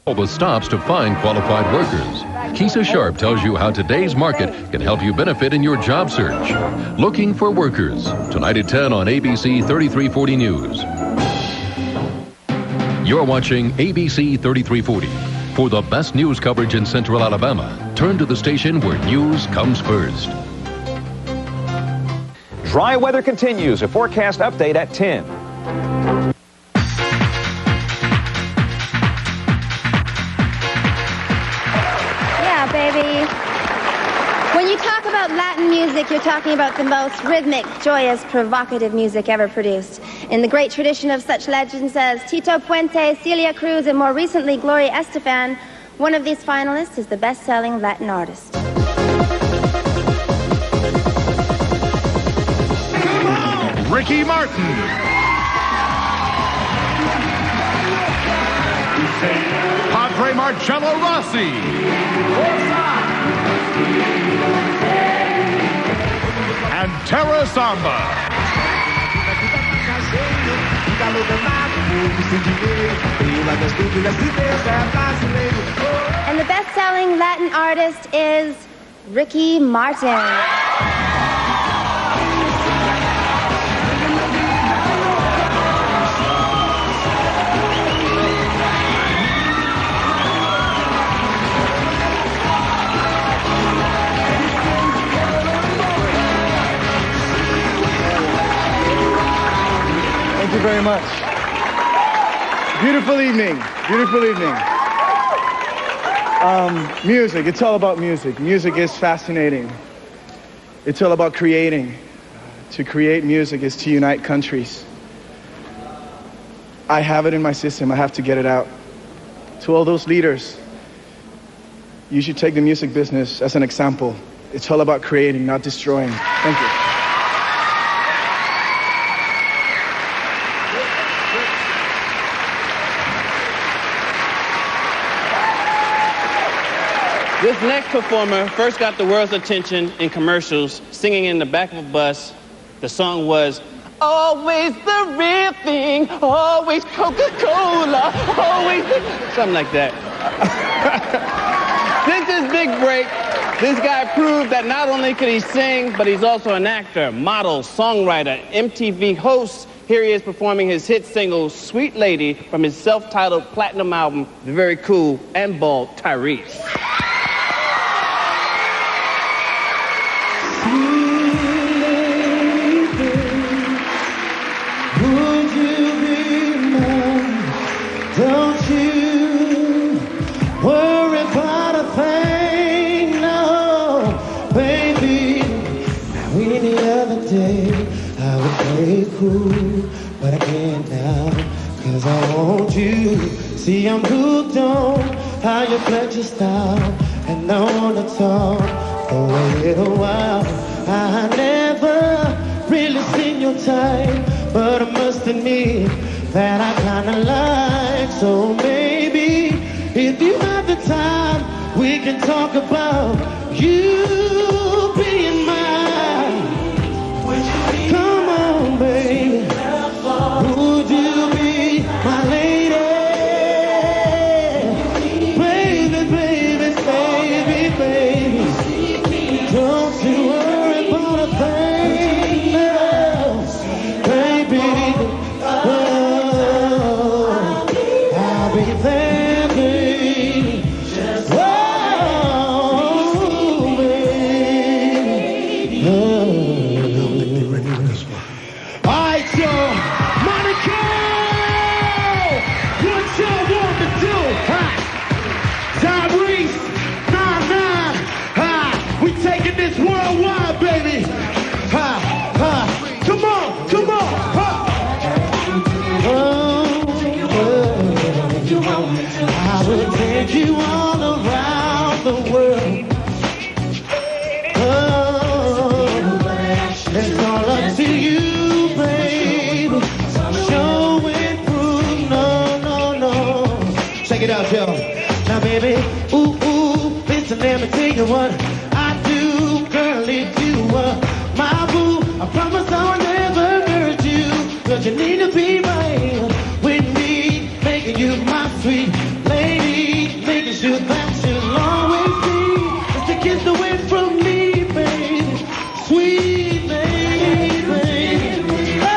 All the stops to find qualified workers. Keisha Sharp tells you how today's market can help you benefit in your job search. Looking for workers. Tonight at 10 on ABC 3340 News. You're watching ABC 3340. For the best news coverage in Central Alabama, turn to the station where news comes first. Dry weather continues. A forecast update at 10. Baby. When you talk about Latin music, you're talking about the most rhythmic, joyous, provocative music ever produced. In the great tradition of such legends as Tito Puente, Celia Cruz, and more recently Gloria Estefan, one of these finalists is the best-selling Latin artist. Come on, Ricky Martin. Padre Marcello Rossi. And Terra Samba. And the best-selling Latin artist is Ricky Martin. Thank you very much. Beautiful evening. Beautiful evening. Music. It's all about music. Music is fascinating. It's all about creating. To create music is to unite countries. I have it in my system. I have to get it out. To all those leaders, you should take the music business as an example. It's all about creating, not destroying. Thank you. This next performer first got the world's attention in commercials, singing in the back of a bus. The song was, always the real thing, always Coca-Cola, always something like that. Since his big break, this guy proved that not only could he sing, but he's also an actor, model, songwriter, MTV host. Here he is performing his hit single, Sweet Lady, from his self-titled platinum album, the very cool and bald Tyrese. Don't you worry about a thing, no, baby. Now any other day I would play cool, but I can't now, 'cause I want you. See, I'm hooked on how you flex your style, and I wanna talk for a little while. I never really seen your type, but I must admit that I kinda like. So maybe if you have the time, we can talk about you being mine. Come on, baby. Would you be my lady? Baby, baby, baby, baby. Don't you worry about a thing else, baby. You all around the world. Oh, it's all up to you, baby. Show and prove, no, no, no. Check it out, y'all. Now, baby, ooh, ooh, listen, let me tell you what I do, girl, if you were my boo. I promise I'll never hurt you, 'cause you need to be right with me, making you my sweet Lady, making sure that she'll always be just a kiss away from me, baby. Sweet lady, baby. Oh!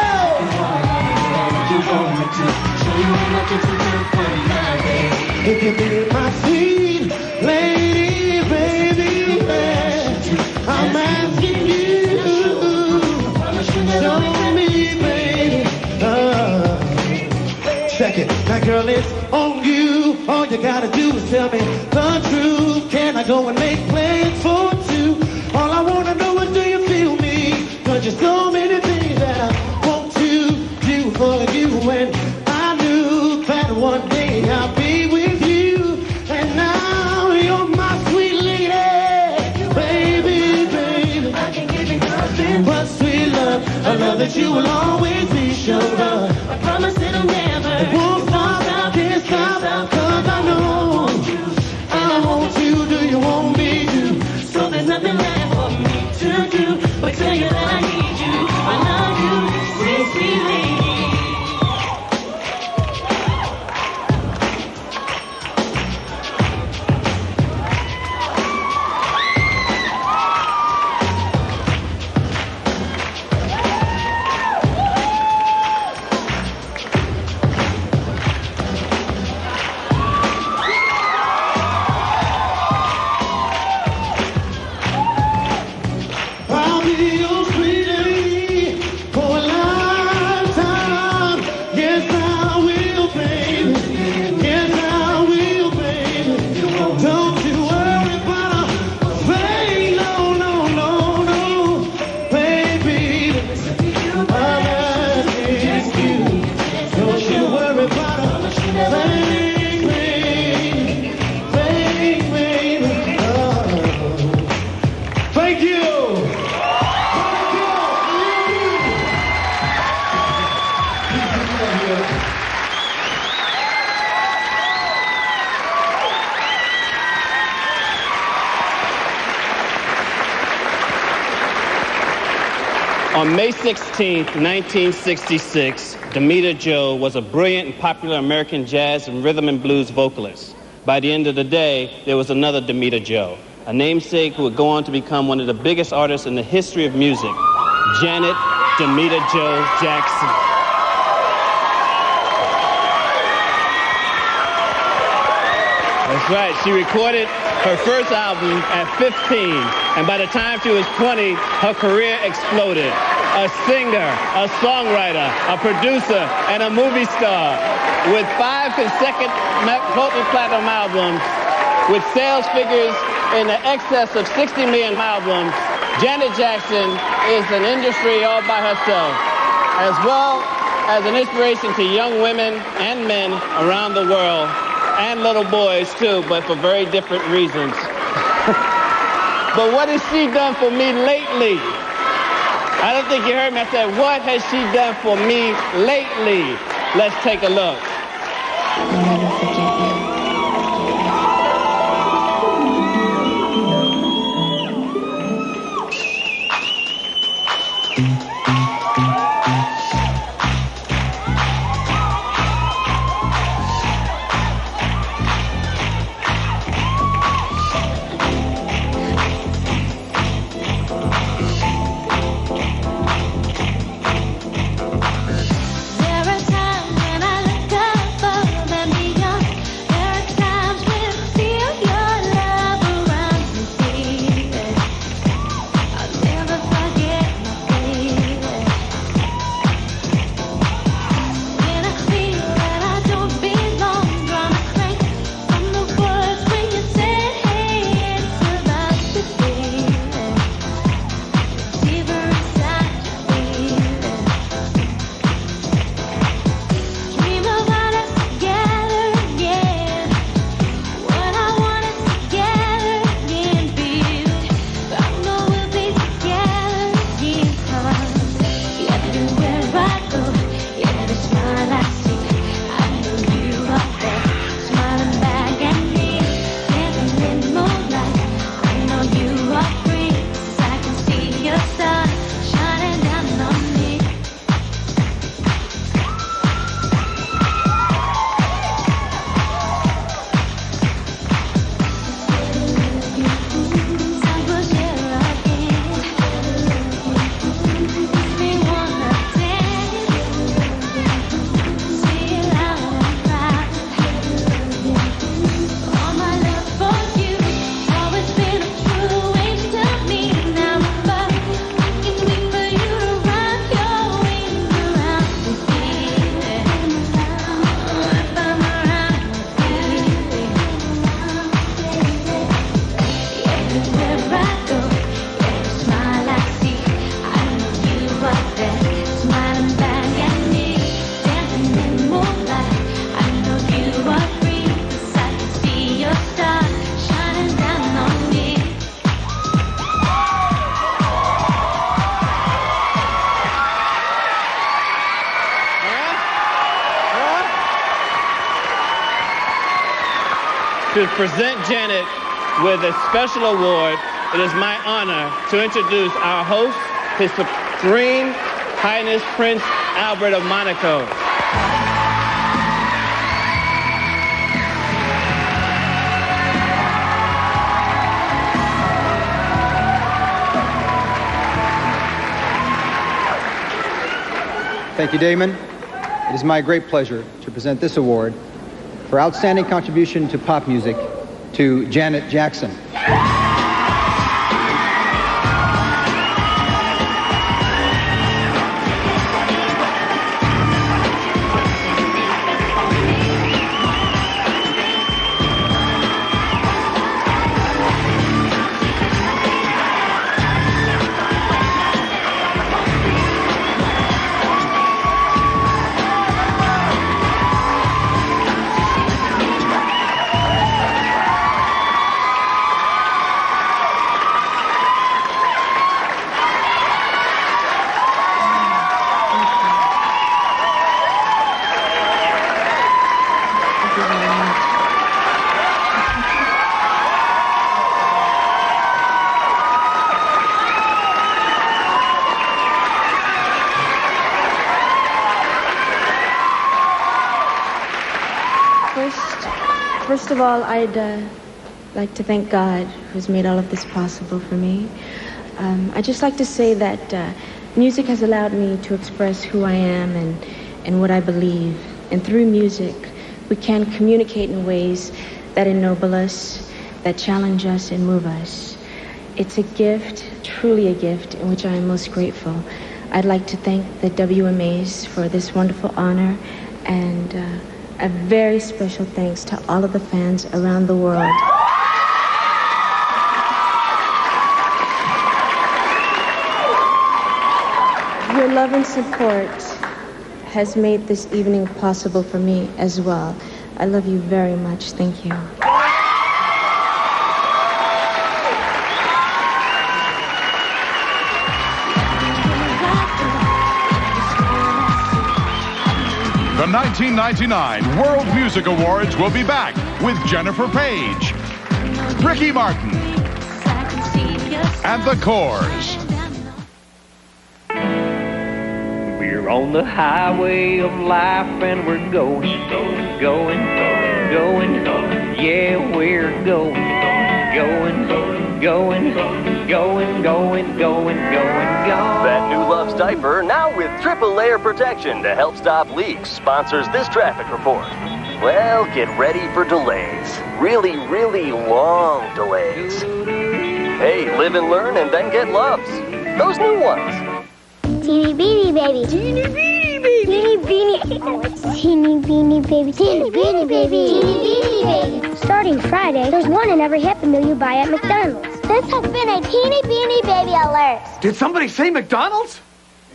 If you be my sweet lady, baby, I'm asking you, show me, baby. Check it, now girl, it's on you. All you gotta do is tell me the truth. Can I go and make plans for two? All I wanna know is, do you feel me? 'Cause there's so many things that I want to do for you. And I knew that one day I'll be with you. And now you're my sweet lady, baby, baby. I can give you nothing but sweet love. A love that you will always be sure of. I promise it'll never. It won't stop, can't stop, 'cause I know I want you. Do you want me to? So there's nothing left for me to do but tell you that I need you. I love you, sweet, sweet lady. I'll be your sweet lady for a lifetime. Yes, I will, baby. Yes, I will, baby. Don't you worry about a thing. No, no, no, no, baby. I'm asking you. Don't you worry about a thing, baby. Baby. Thank you. On May 16, 1966, Demita Jo was a brilliant and popular American jazz and rhythm and blues vocalist. By the end of the day, there was another Demita Jo, a namesake who would go on to become one of the biggest artists in the history of music, Janet Demita Jo Jackson. That's right, she recorded her first album at 15, and by the time she was 20, her career exploded. A singer, a songwriter, a producer, and a movie star. With 5 consecutive multi-platinum albums, with sales figures in the excess of 60 million albums, Janet Jackson is an industry all by herself, as well as an inspiration to young women and men around the world, and little boys too, but for very different reasons. But what has she done for me lately? I don't think you heard me. I said, what has she done for me lately? Let's take a look. There are times when I look above and beyond To present Janet with a special award, it is my honor to introduce our host, His Supreme Highness Prince Albert of Monaco. Thank you, Damon. It is my great pleasure to present this award for outstanding contribution to pop music to Janet Jackson. First of all, I'd like to thank God who's made all of this possible for me. I'd just like to say that music has allowed me to express who I am and what I believe. And through music, we can communicate in ways that ennoble us, that challenge us and move us. It's a gift, truly a gift, in which I am most grateful. I'd like to thank the WMAs for this wonderful honor, and a very special thanks to all of the fans around the world. Your love and support has made this evening possible for me as well. I love you very much. Thank you. The 1999 World Music Awards will be back with Jennifer Page, Ricky Martin, and the Coors. We're on the highway of life and we're going. Yeah, we're going. That new Luvs diaper, now with triple layer protection to help stop leaks, sponsors this traffic report. Well, get ready for delays. Really, really long delays. Hey, live and learn and then get Luvs. Those new ones. Teeny beanie baby. Teeny beanie baby. Teeny beanie. Oh, it's teeny beanie baby. Teeny beanie baby. Teeny beanie baby. Starting Friday, there's one in every Happy Meal you buy at McDonald's. This has been a Teeny Beanie Baby alert. Did somebody say McDonald's?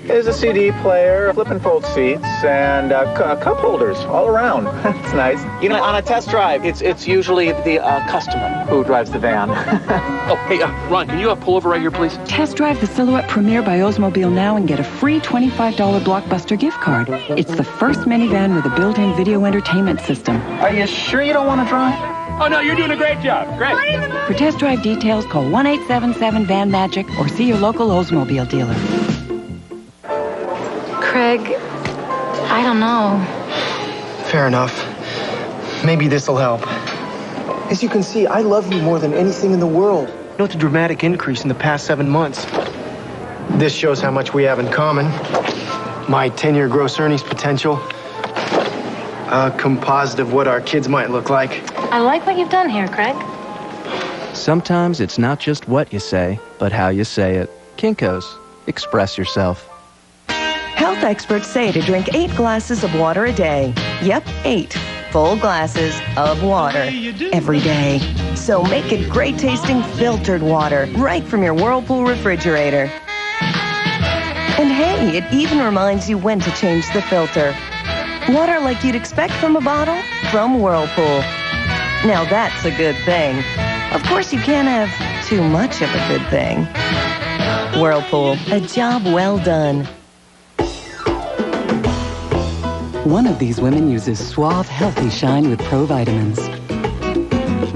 There's a CD player, flip and fold seats, and cup holders all around. It's nice. You know, on a test drive, it's usually the customer who drives the van. Oh, hey, Ron, can you pull over right here, please? Test drive the Silhouette Premier by Oldsmobile now and get a free $25 Blockbuster gift card. It's the first minivan with a built-in video entertainment system. Are you sure you don't want to drive? Oh, no, you're doing a great job. Great. For test drive details, call 1-877-VAN-MAGIC or see your local Oldsmobile dealer. Craig, I don't know. Fair enough. Maybe this'll help. As you can see, I love you more than anything in the world. Note the dramatic increase in the past 7 months. This shows how much we have in common. My 10-year gross earnings potential. A composite of what our kids might look like. I like what you've done here, Craig. Sometimes it's not just what you say, but how you say it. Kinkos. Express yourself. Health experts say to drink 8 glasses of water a day. Yep, 8 full glasses of water every day. So make it great tasting filtered water right from your Whirlpool refrigerator. And hey, it even reminds you when to change the filter. Water like you'd expect from a bottle from Whirlpool. Now that's a good thing. Of course, you can't have too much of a good thing. Whirlpool, a job well done. One of these women uses Suave Healthy Shine with Pro Vitamins.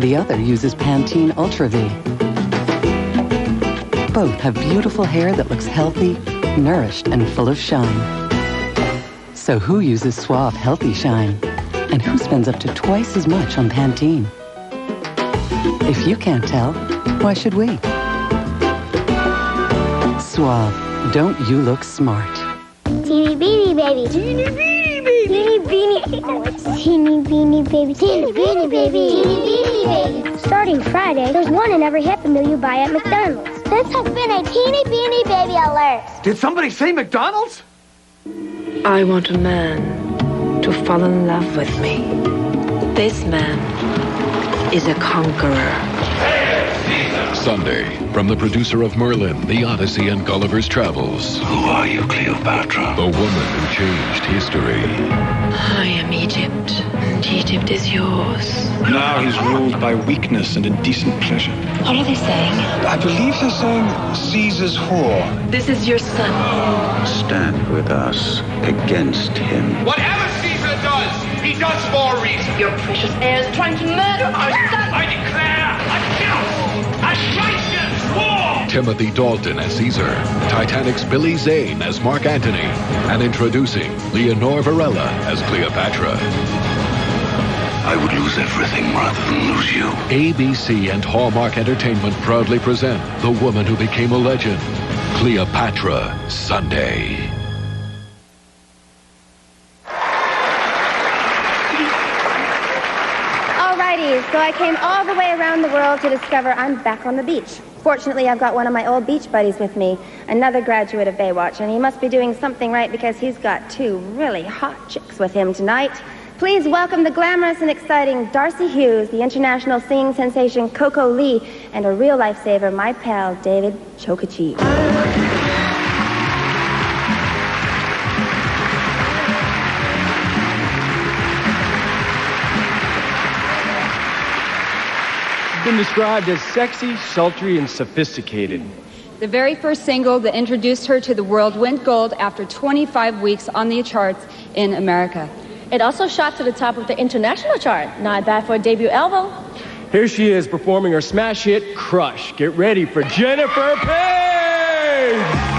The other uses Pantene Ultra V. Both have beautiful hair that looks healthy, nourished, and full of shine. So who uses Suave Healthy Shine? And who spends up to twice as much on Pantene? If you can't tell, why should we? Suave, don't you look smart? Teeny beanie baby. Teeny beanie baby. Teeny beanie. Oh, it's teeny beanie baby. Teeny beanie baby. Teeny beanie baby. Starting Friday, there's one in every Happy Meal you buy at McDonald's. This has been a teeny beanie baby alert. Did somebody say McDonald's? I want a man to fall in love with me. This man is a conqueror. Sunday, from the producer of Merlin, The Odyssey, and Gulliver's Travels. Who are you, Cleopatra? The woman who changed history. I am Egypt, and Egypt is yours. Now he's ruled by weakness and indecent pleasure. What are they saying? I believe they're saying Caesar's whore. This is your son. Stand with us against him. Whatever Caesar does, he does for a reason. Your precious heir is trying to murder our son. I declare a just, a righteous war. Timothy Dalton as Caesar, Titanic's Billy Zane as Mark Antony, and introducing Leonore Varela as Cleopatra. I would lose everything rather than lose you. ABC and Hallmark Entertainment proudly present The Woman Who Became a Legend, Cleopatra, Sunday. Alrighty, so I came all the way around the world to discover I'm back on the beach. Fortunately, I've got one of my old beach buddies with me, another graduate of Baywatch, and he must be doing something right because he's got two really hot chicks with him tonight. Please welcome the glamorous and exciting Darcy Hughes, the international singing sensation Coco Lee, and a real lifesaver, my pal, David Chokachi. Been described as sexy, sultry, and sophisticated. The very first single that introduced her to the world went gold after 25 weeks on the charts in America. It also shot to the top of the international chart. Not bad for a debut album. Here she is performing her smash hit, Crush. Get ready for Jennifer Page!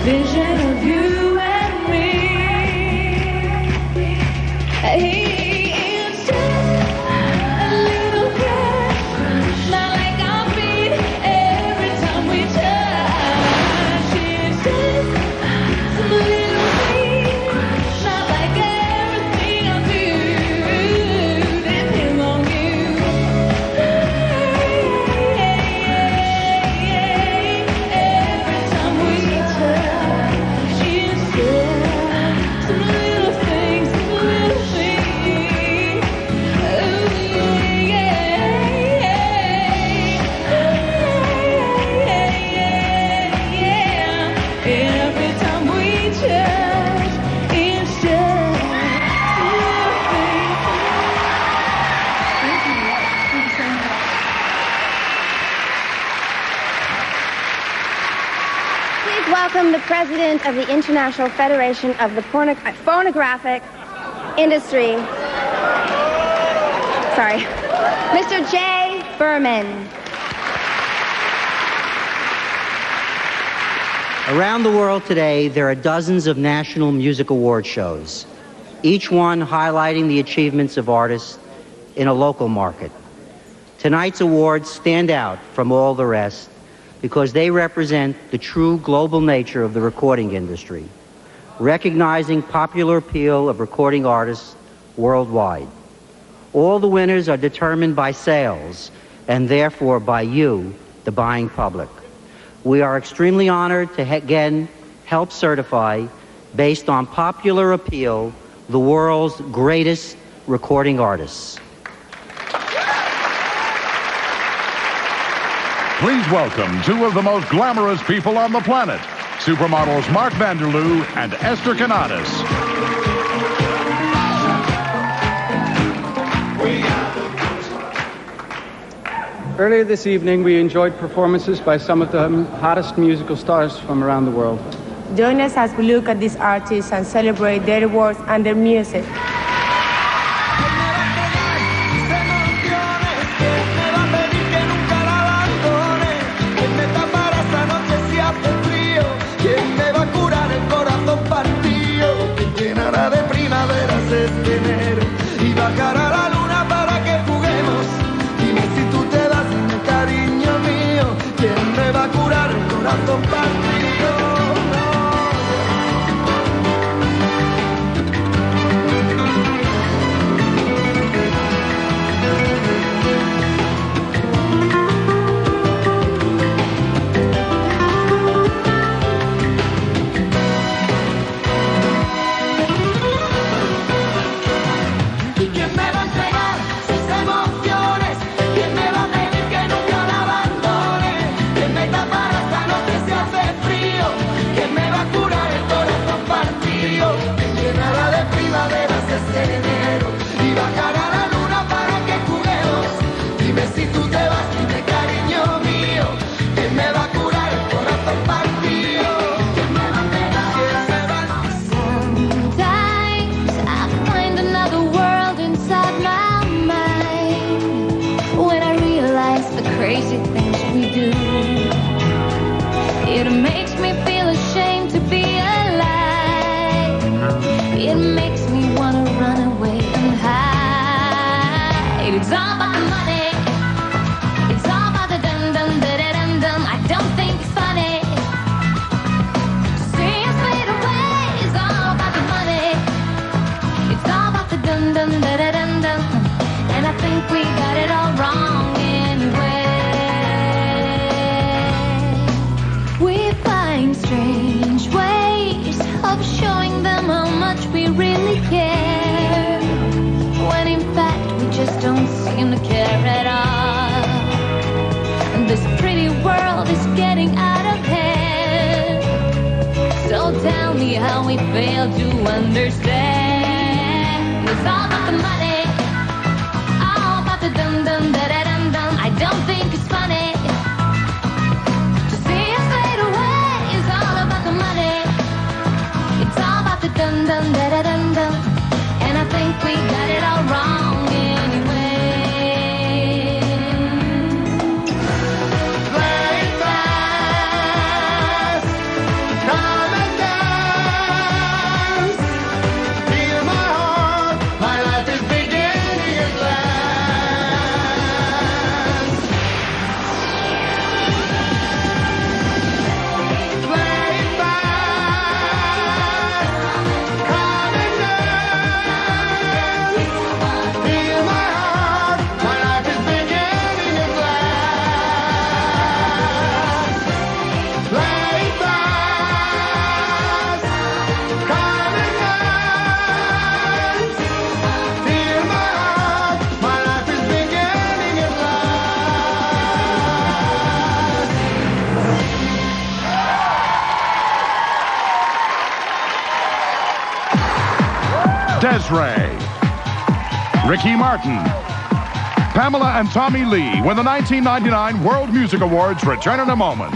Vision Please welcome the president of the International Federation of the Phonographic Industry. Sorry. Mr. Jay Berman. Around the world today, there are dozens of national music award shows, each one highlighting the achievements of artists in a local market. Tonight's awards stand out from all the rest because they represent the true global nature of the recording industry, recognizing popular appeal of recording artists worldwide. All the winners are determined by sales and therefore by you, the buying public. We are extremely honored to again help certify, based on popular appeal, the world's greatest recording artists. Please welcome two of the most glamorous people on the planet, supermodels Mark Vanderloo and Esther Canadas. Earlier this evening, we enjoyed performances by some of the hottest musical stars from around the world. Join us as we look at these artists and celebrate their works and their music. Desiree, Ricky Martin, Pamela and Tommy Lee win the 1999 World Music Awards. Return in a moment.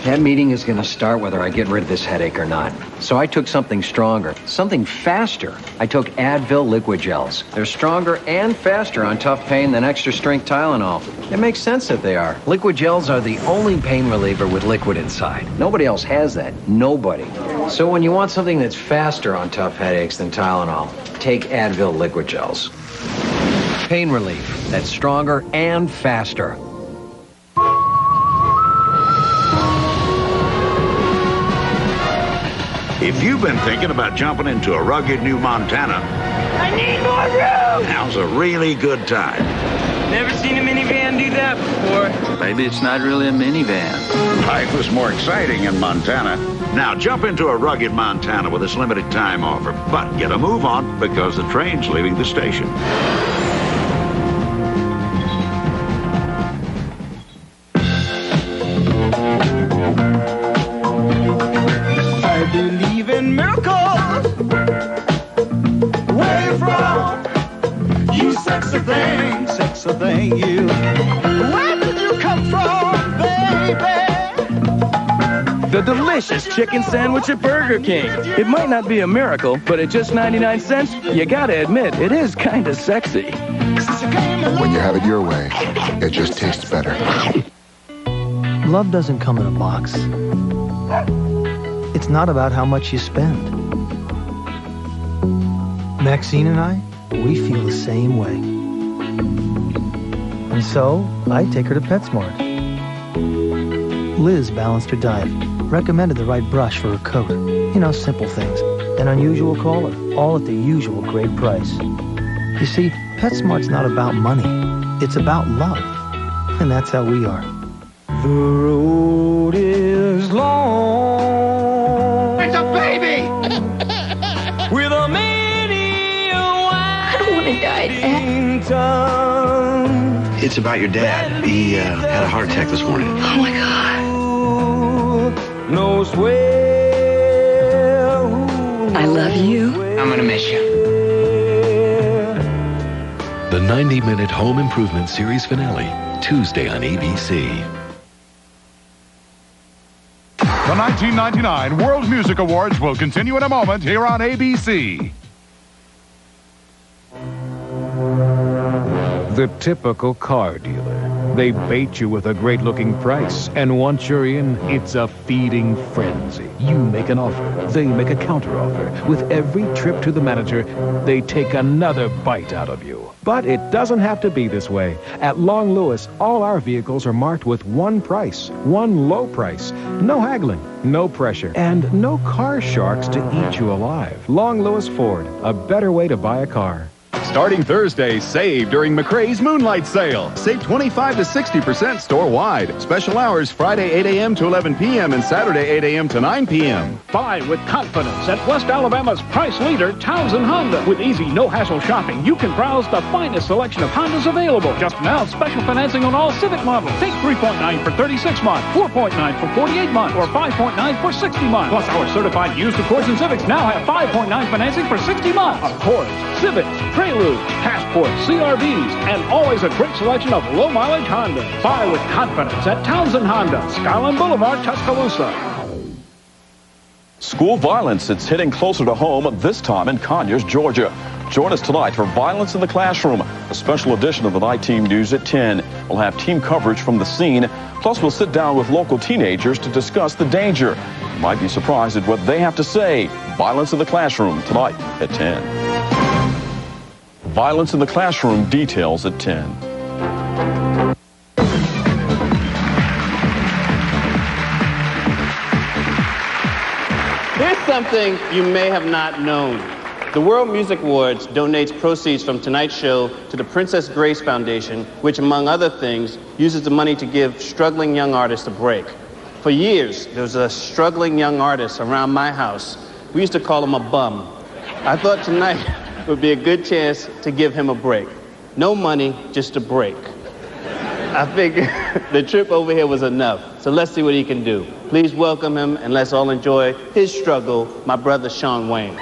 That meeting is going to start whether I get rid of this headache or not. So I took something stronger, something faster. I took Advil Liqui-Gels. They're stronger and faster on tough pain than extra-strength Tylenol. It makes sense that they are. Liqui-Gels are the only pain reliever with liquid inside. Nobody else has that. Nobody. So when you want something that's faster on tough headaches than Tylenol, take Advil Liqui-Gels. Pain relief that's stronger and faster. If you've been thinking about jumping into a rugged new Montana, I need more room! now's a really good time. Never seen a minivan do that before. Maybe it's not really a minivan. Life was more exciting in Montana. Now jump into a rugged Montana with this limited time offer. But get a move on because the train's leaving the station. I believe in miracles. Where you from? You sexy thing, you. Where did you come from, baby? The delicious chicken sandwich at Burger King. It might not be a miracle, but at just 99 cents, you gotta admit, it is kind of sexy. When you have it your way, it just tastes better. Love doesn't come in a box. It's not about how much you spend. Maxine and I, we feel the same way. And so, I take her to PetSmart. Liz balanced her diet, recommended the right brush for her coat. You know, simple things. An unusual collar, all at the usual great price. You see, PetSmart's not about money. It's about love. And that's how we are. The road is long. It's a baby! With a many I don't want to die, Dad. It's about your dad. He had a heart attack this morning. Oh my God. Knows where. I love you. I'm gonna miss you. The 90-minute Home Improvement Series finale, Tuesday on ABC. The 1999 World Music Awards will continue in a moment here on ABC. The typical car dealer. They bait you with a great-looking price, and once you're in, it's a feeding frenzy. You make an offer, they make a counteroffer. With every trip to the manager, they take another bite out of you. But it doesn't have to be this way. At Long Lewis, all our vehicles are marked with one price, one low price. No haggling, no pressure, and no car sharks to eat you alive. Long Lewis Ford, a better way to buy a car. Starting Thursday, save during McRae's Moonlight Sale. Save 25 to 60% store-wide. Special hours Friday 8 a.m. to 11 p.m. and Saturday 8 a.m. to 9 p.m. Buy with confidence at West Alabama's price leader, Townsend Honda. With easy, no-hassle shopping, you can browse the finest selection of Hondas available. Just announced special financing on all Civic models. Take 3.9 for 36 months, 4.9 for 48 months, or 5.9 for 60 months. Plus, our certified used Accords and Civics now have 5.9 financing for 60 months. Accords, Civics, Prelude, Passport, CRVs, and always a great selection of low-mileage Hondas. Buy with confidence at Townsend Honda, Skyline Boulevard, Tuscaloosa. School violence, it's hitting closer to home, this time in Conyers, Georgia. Join us tonight for Violence in the Classroom, a special edition of the Night Team News at 10. We'll have team coverage from the scene, plus we'll sit down with local teenagers to discuss the danger. You might be surprised at what they have to say. Violence in the Classroom tonight at 10. Violence in the Classroom, details at 10. Here's something you may have not known. The World Music Awards donates proceeds from tonight's show to the Princess Grace Foundation, which, among other things, uses the money to give struggling young artists a break. For years, there was a struggling young artist around my house. We used to call him a bum. I thought tonight would be a good chance to give him a break. No money, just a break. I figured the trip over here was enough, so let's see what he can do. Please welcome him, and let's all enjoy his struggle, my brother Shawn Wayne.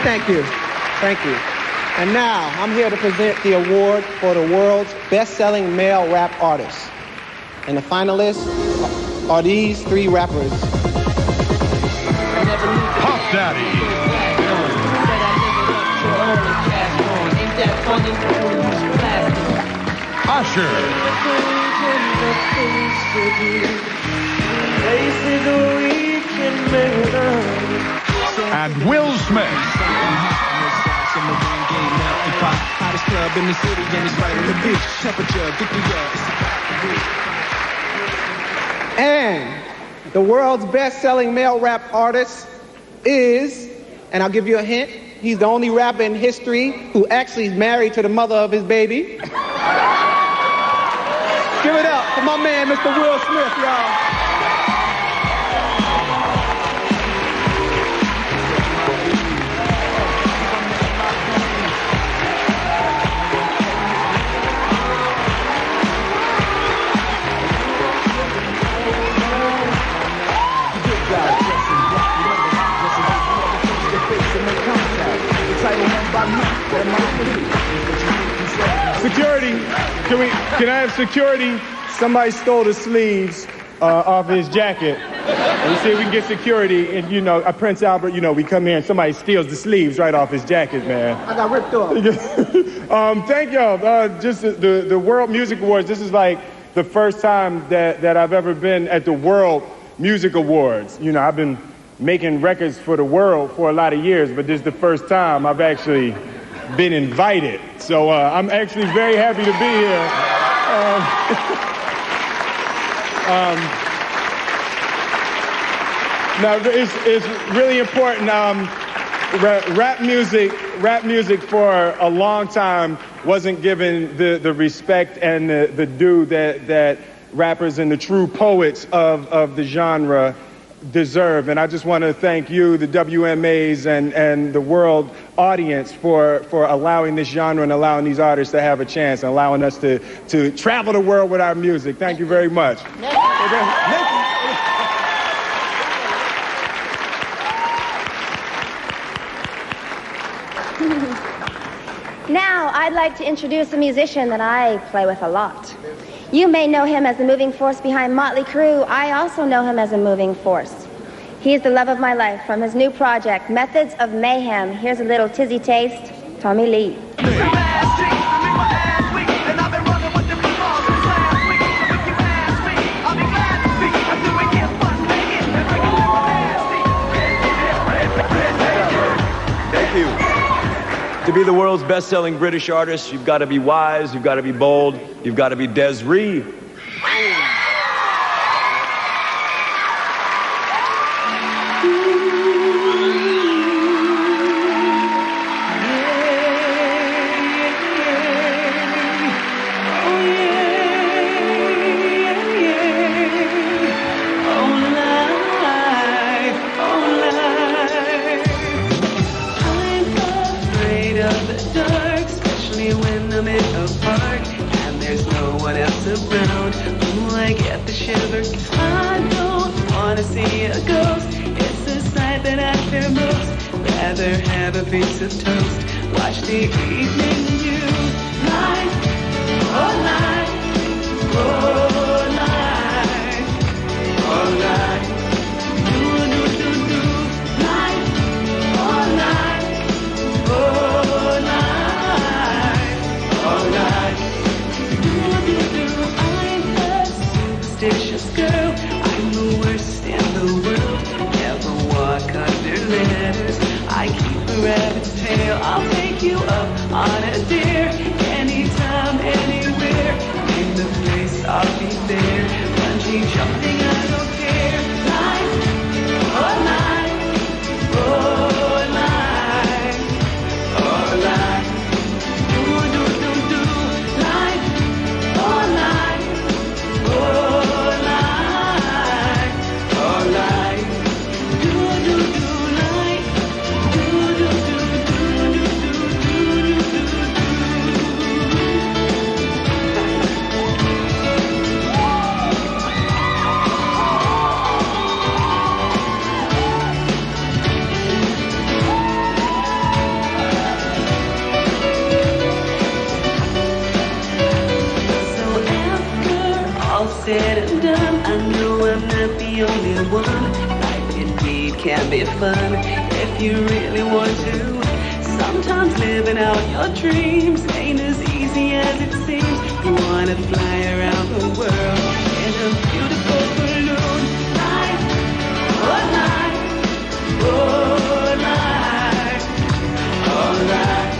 Thank you. Thank you. And now, I'm here to present the award for the world's best-selling male rap artist. And the finalists are these three rappers. Puff Daddy. Usher. And Will Smith. And the world's best-selling male rap artist is, and I'll give you a hint, he's the only rapper in history who actually is married to the mother of his baby. Give it up for my man, Mr. Will Smith, y'all. Security, can I have security? Somebody stole the sleeves off his jacket. And we see if we can get security. And, you know, Prince Albert, you know, we come here and somebody steals the sleeves right off his jacket, man. I got ripped off. Thank y'all. Just the World Music Awards, this is like the first time that I've ever been at the World Music Awards. You know, I've been making records for the world for a lot of years, but this is the first time I've actually been invited. So I'm actually very happy to be here. Now, it's really important. Rap music for a long time wasn't given the respect and the due that rappers and the true poets of the genre deserve. And I just want to thank you, the WMAs and the world audience for allowing this genre and allowing these artists to have a chance and allowing us to travel the world with our music. Thank you very much. Now, I'd like to introduce a musician that I play with a lot. You may know him as the moving force behind Motley Crue. I also know him as a moving force. He is the love of my life from his new project, Methods of Mayhem. Here's a little tizzy taste, Tommy Lee. Thank you. To be the world's best-selling British artist, you've got to be wise, you've got to be bold, you've got to be Desiree. Have a piece of toast. Watch the evening view. Light, oh light, oh light, oh light. Do do do do. Light, oh light, oh light, oh light. Do do do. I'm a superstitious girl. I'm the worst in the world. Never walk under ladders. I keep a rabbit's tail. I'll take you up on a dare. Anytime, anywhere. Name the place, I'll be there. Bungee jumping, I don't care. Light, oh light, oh light, oh light. Do do do do. Light, oh light, oh light, oh light. Do do do. said and done, I know I'm not the only one. Life indeed can be fun if you really want to. Sometimes living out your dreams ain't as easy as it seems. You wanna fly around the world in a beautiful balloon. Life, oh life, oh life, oh life.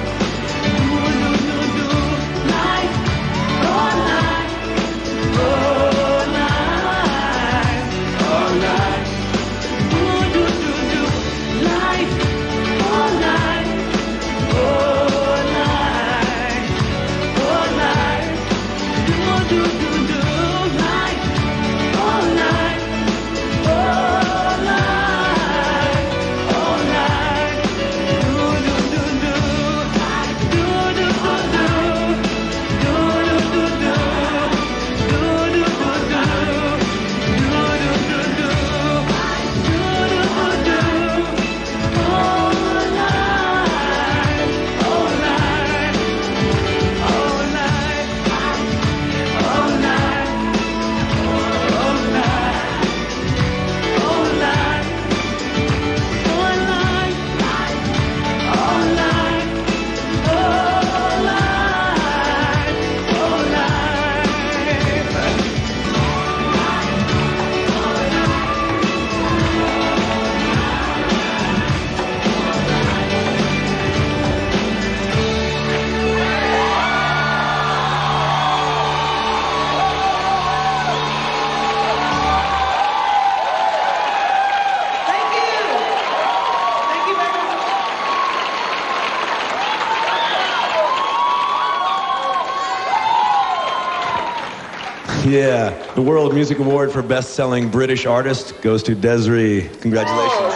Yeah, the World Music Award for Best-Selling British Artist goes to Desiree. Congratulations.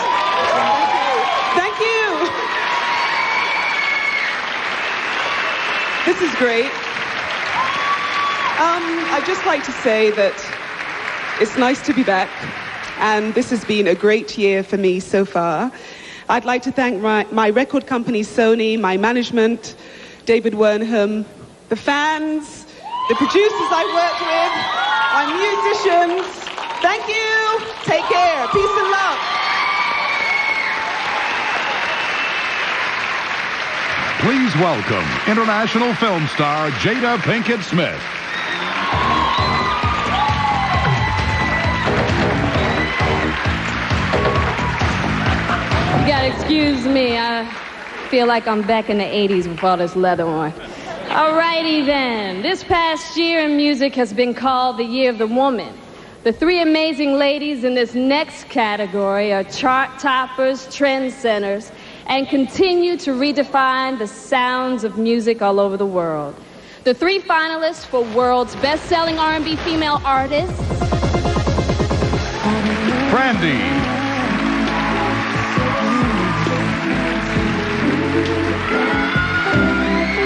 Thank you. This is great. I'd just like to say that it's nice to be back, and this has been a great year for me so far. I'd like to thank my record company, Sony, my management, David Wernham, the fans, the producers I worked with, my musicians. Thank you. Take care. Peace and love. Please welcome international film star Jada Pinkett Smith. You gotta excuse me. I feel like I'm back in the 80s with all this leather on. Alrighty then. This past year in music has been called the Year of the Woman. The three amazing ladies in this next category are chart toppers, trendsetters, and continue to redefine the sounds of music all over the world. The three finalists for World's Best-Selling R&B Female Artist: Brandy,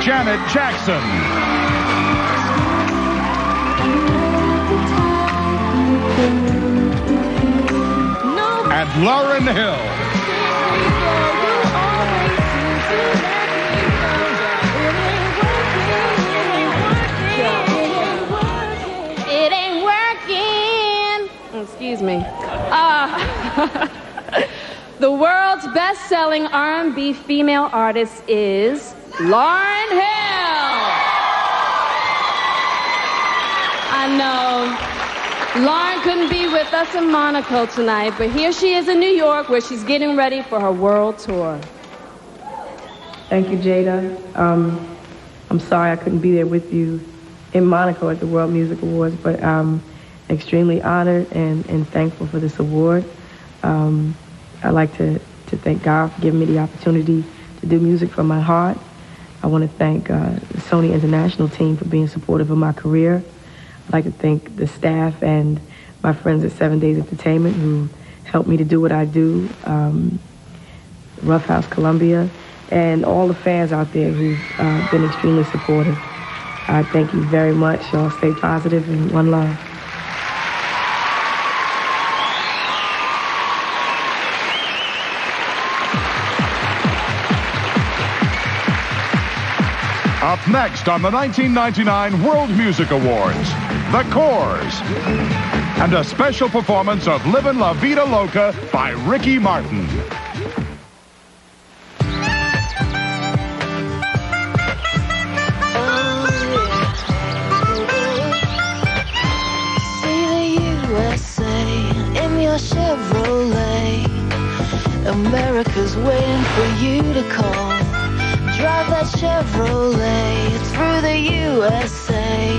Janet Jackson, and Lauryn Hill. It ain't working. Excuse me. The world's best-selling R&B female artist is Lauryn Hill. I know Lauryn couldn't be with us in Monaco tonight, but here she is in New York, where she's getting ready for her world tour. Thank you, Jada. I'm sorry I couldn't be there with you in Monaco at the World Music Awards, but I'm extremely honored and thankful for this award. I'd like to thank God for giving me the opportunity to do music from my heart. I want to thank the Sony International team for being supportive of my career. I'd like to thank the staff and my friends at 7 Days Entertainment who helped me to do what I do, Rough House Columbia, and all the fans out there who've been extremely supportive. I thank you very much. Y'all stay positive and one love. Up next on the 1999 World Music Awards, the Coors. And a special performance of Livin' La Vida Loca by Ricky Martin. See the USA in your Chevrolet. America's waiting for you to call. Drive that Chevrolet through the USA.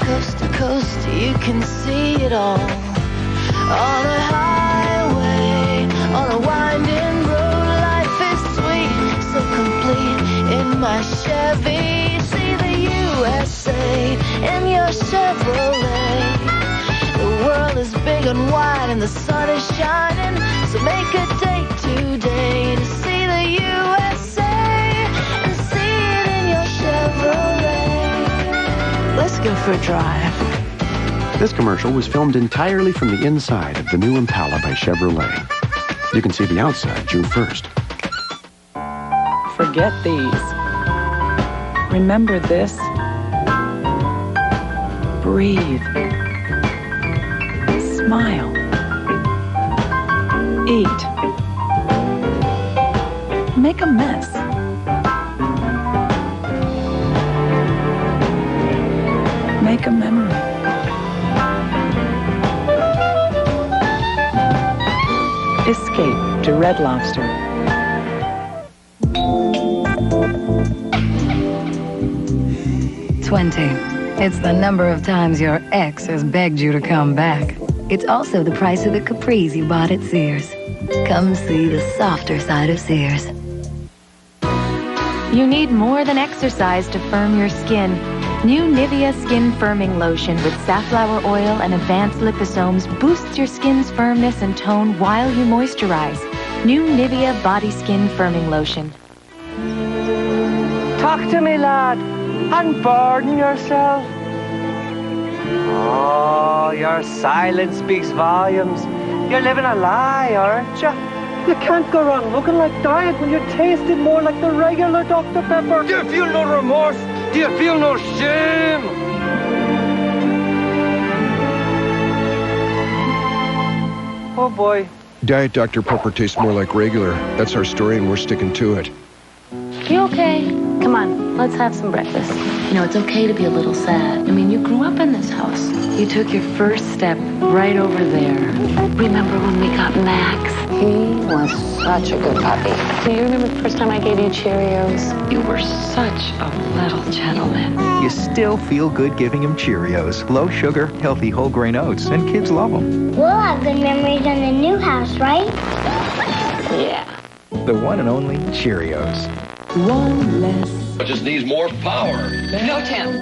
Coast to coast, you can see it all. On a highway, on a winding road, life is sweet, so complete in my Chevy. See the USA in your Chevrolet. The world is big and wide and the sun is shining, so make a date today to see the USA and see it in your Chevrolet. Let's go for a drive. This commercial was filmed entirely from the inside of the new Impala by Chevrolet. You can see the outside June 1st. Forget these. Remember this. Breathe. Smile. Eat. Make a mess. Make a memory. Escape to Red Lobster. It's the number of times your ex has begged you to come back. It's also the price of the capris you bought at Sears. Come see the softer side of Sears. You need more than exercise to firm your skin. New Nivea Skin Firming Lotion with safflower oil and advanced liposomes boosts your skin's firmness and tone while you moisturize. New Nivea Body Skin Firming Lotion. Talk to me, lad. Unburden yourself. Oh, your silence speaks volumes. You're living a lie, aren't you? You can't go around looking like diet when you're tasting more like the regular Dr. Pepper. Do you feel no remorse? Do you feel no shame? Oh, boy. Diet Dr. Pepper tastes more like regular. That's our story, and we're sticking to it. You okay? Come on, let's have some breakfast. You know, it's okay to be a little sad. I mean, you grew up in this house. You took your first step right over there. Remember when we got Max? He was such a good puppy. Do you remember the first time I gave you Cheerios? You were such a little gentleman. You still feel good giving him Cheerios. Low sugar, healthy whole grain oats, and kids love them. We'll have good memories in the new house, right? Yeah. The one and only Cheerios. One less. It just needs more power. No, Tim.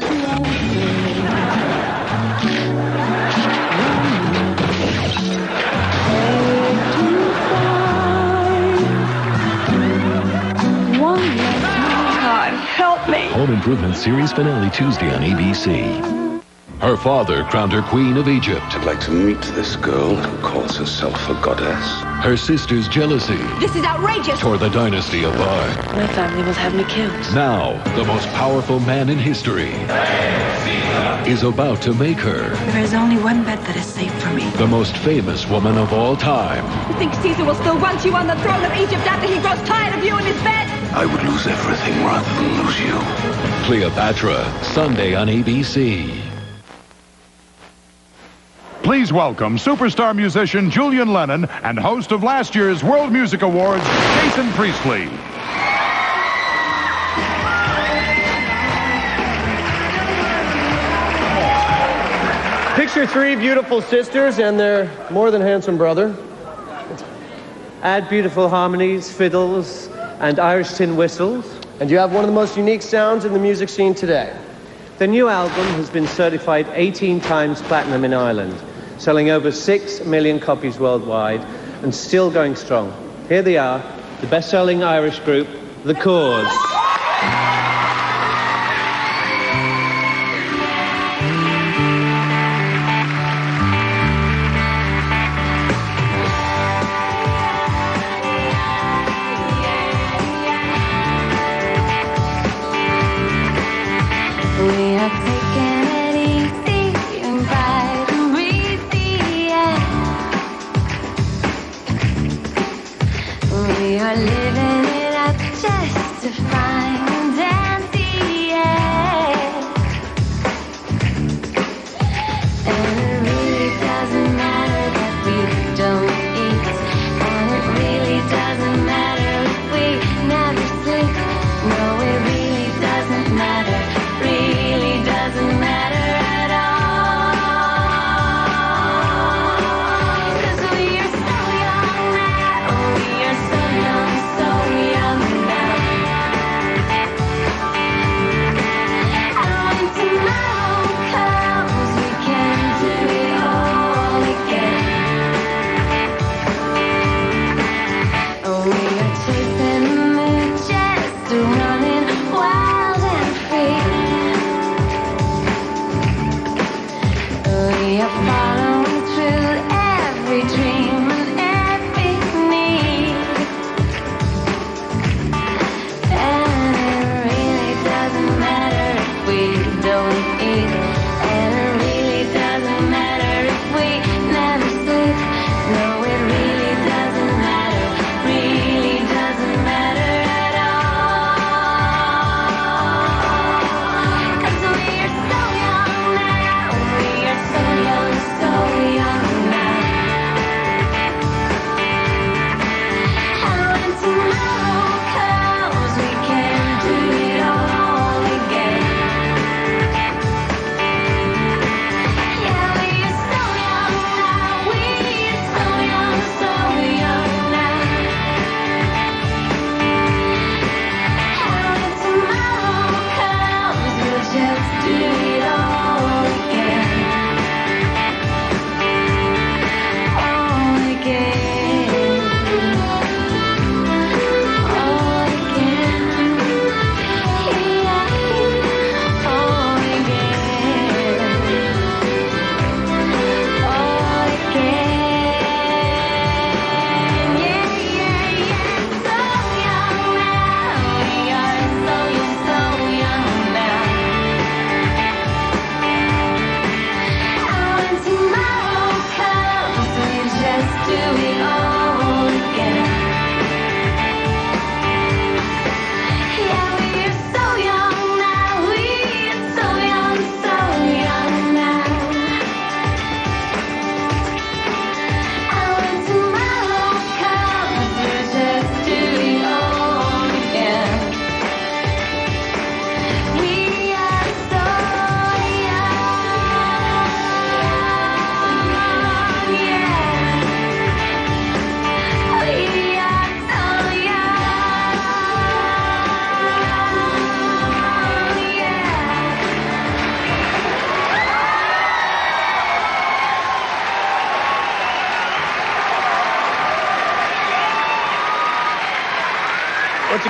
God, help me. Home Improvement series finale Tuesday on ABC. Her father crowned her Queen of Egypt. I'd like to meet this girl who calls herself a goddess. Her sister's jealousy This is outrageous. tore the dynasty apart. My family will have me killed. Now, the most powerful man in history is about to make her There is only one bed that is safe for me. the most famous woman of all time. You think Caesar will still want you on the throne of Egypt after he grows tired of you in his bed? I would lose everything rather than lose you. Cleopatra, Sunday on ABC. Please welcome superstar musician Julian Lennon and host of last year's World Music Awards, Jason Priestley. Picture three beautiful sisters and their more than handsome brother. Add beautiful harmonies, fiddles, and Irish tin whistles, and you have one of the most unique sounds in the music scene today. The new album has been certified 18 times platinum in Ireland, selling over 6 million copies worldwide, and still going strong. Here they are, the best-selling Irish group, The Coors.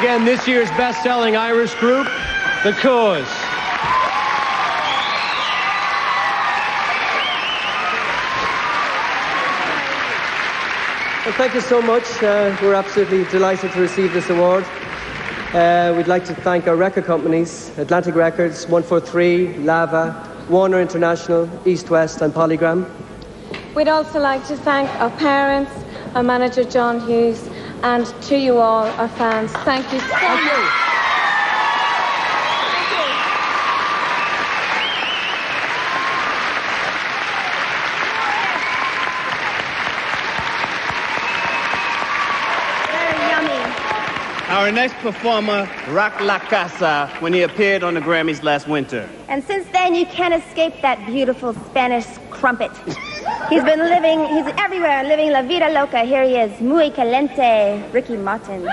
again, this year's best-selling Irish group, the Coors. Well, thank you so much. We're absolutely delighted to receive this award. We'd like to thank our record companies, Atlantic Records, 143, Lava, Warner International, East West, and Polygram. We'd also like to thank our parents, our manager John Hughes, and to you all, our fans. Thank you so much. Our next performer rocked La Casa when he appeared on the Grammys last winter. And since then, you can't escape that beautiful Spanish crumpet. He's everywhere, living La Vida Loca. Here he is, Muy Caliente, Ricky Martin.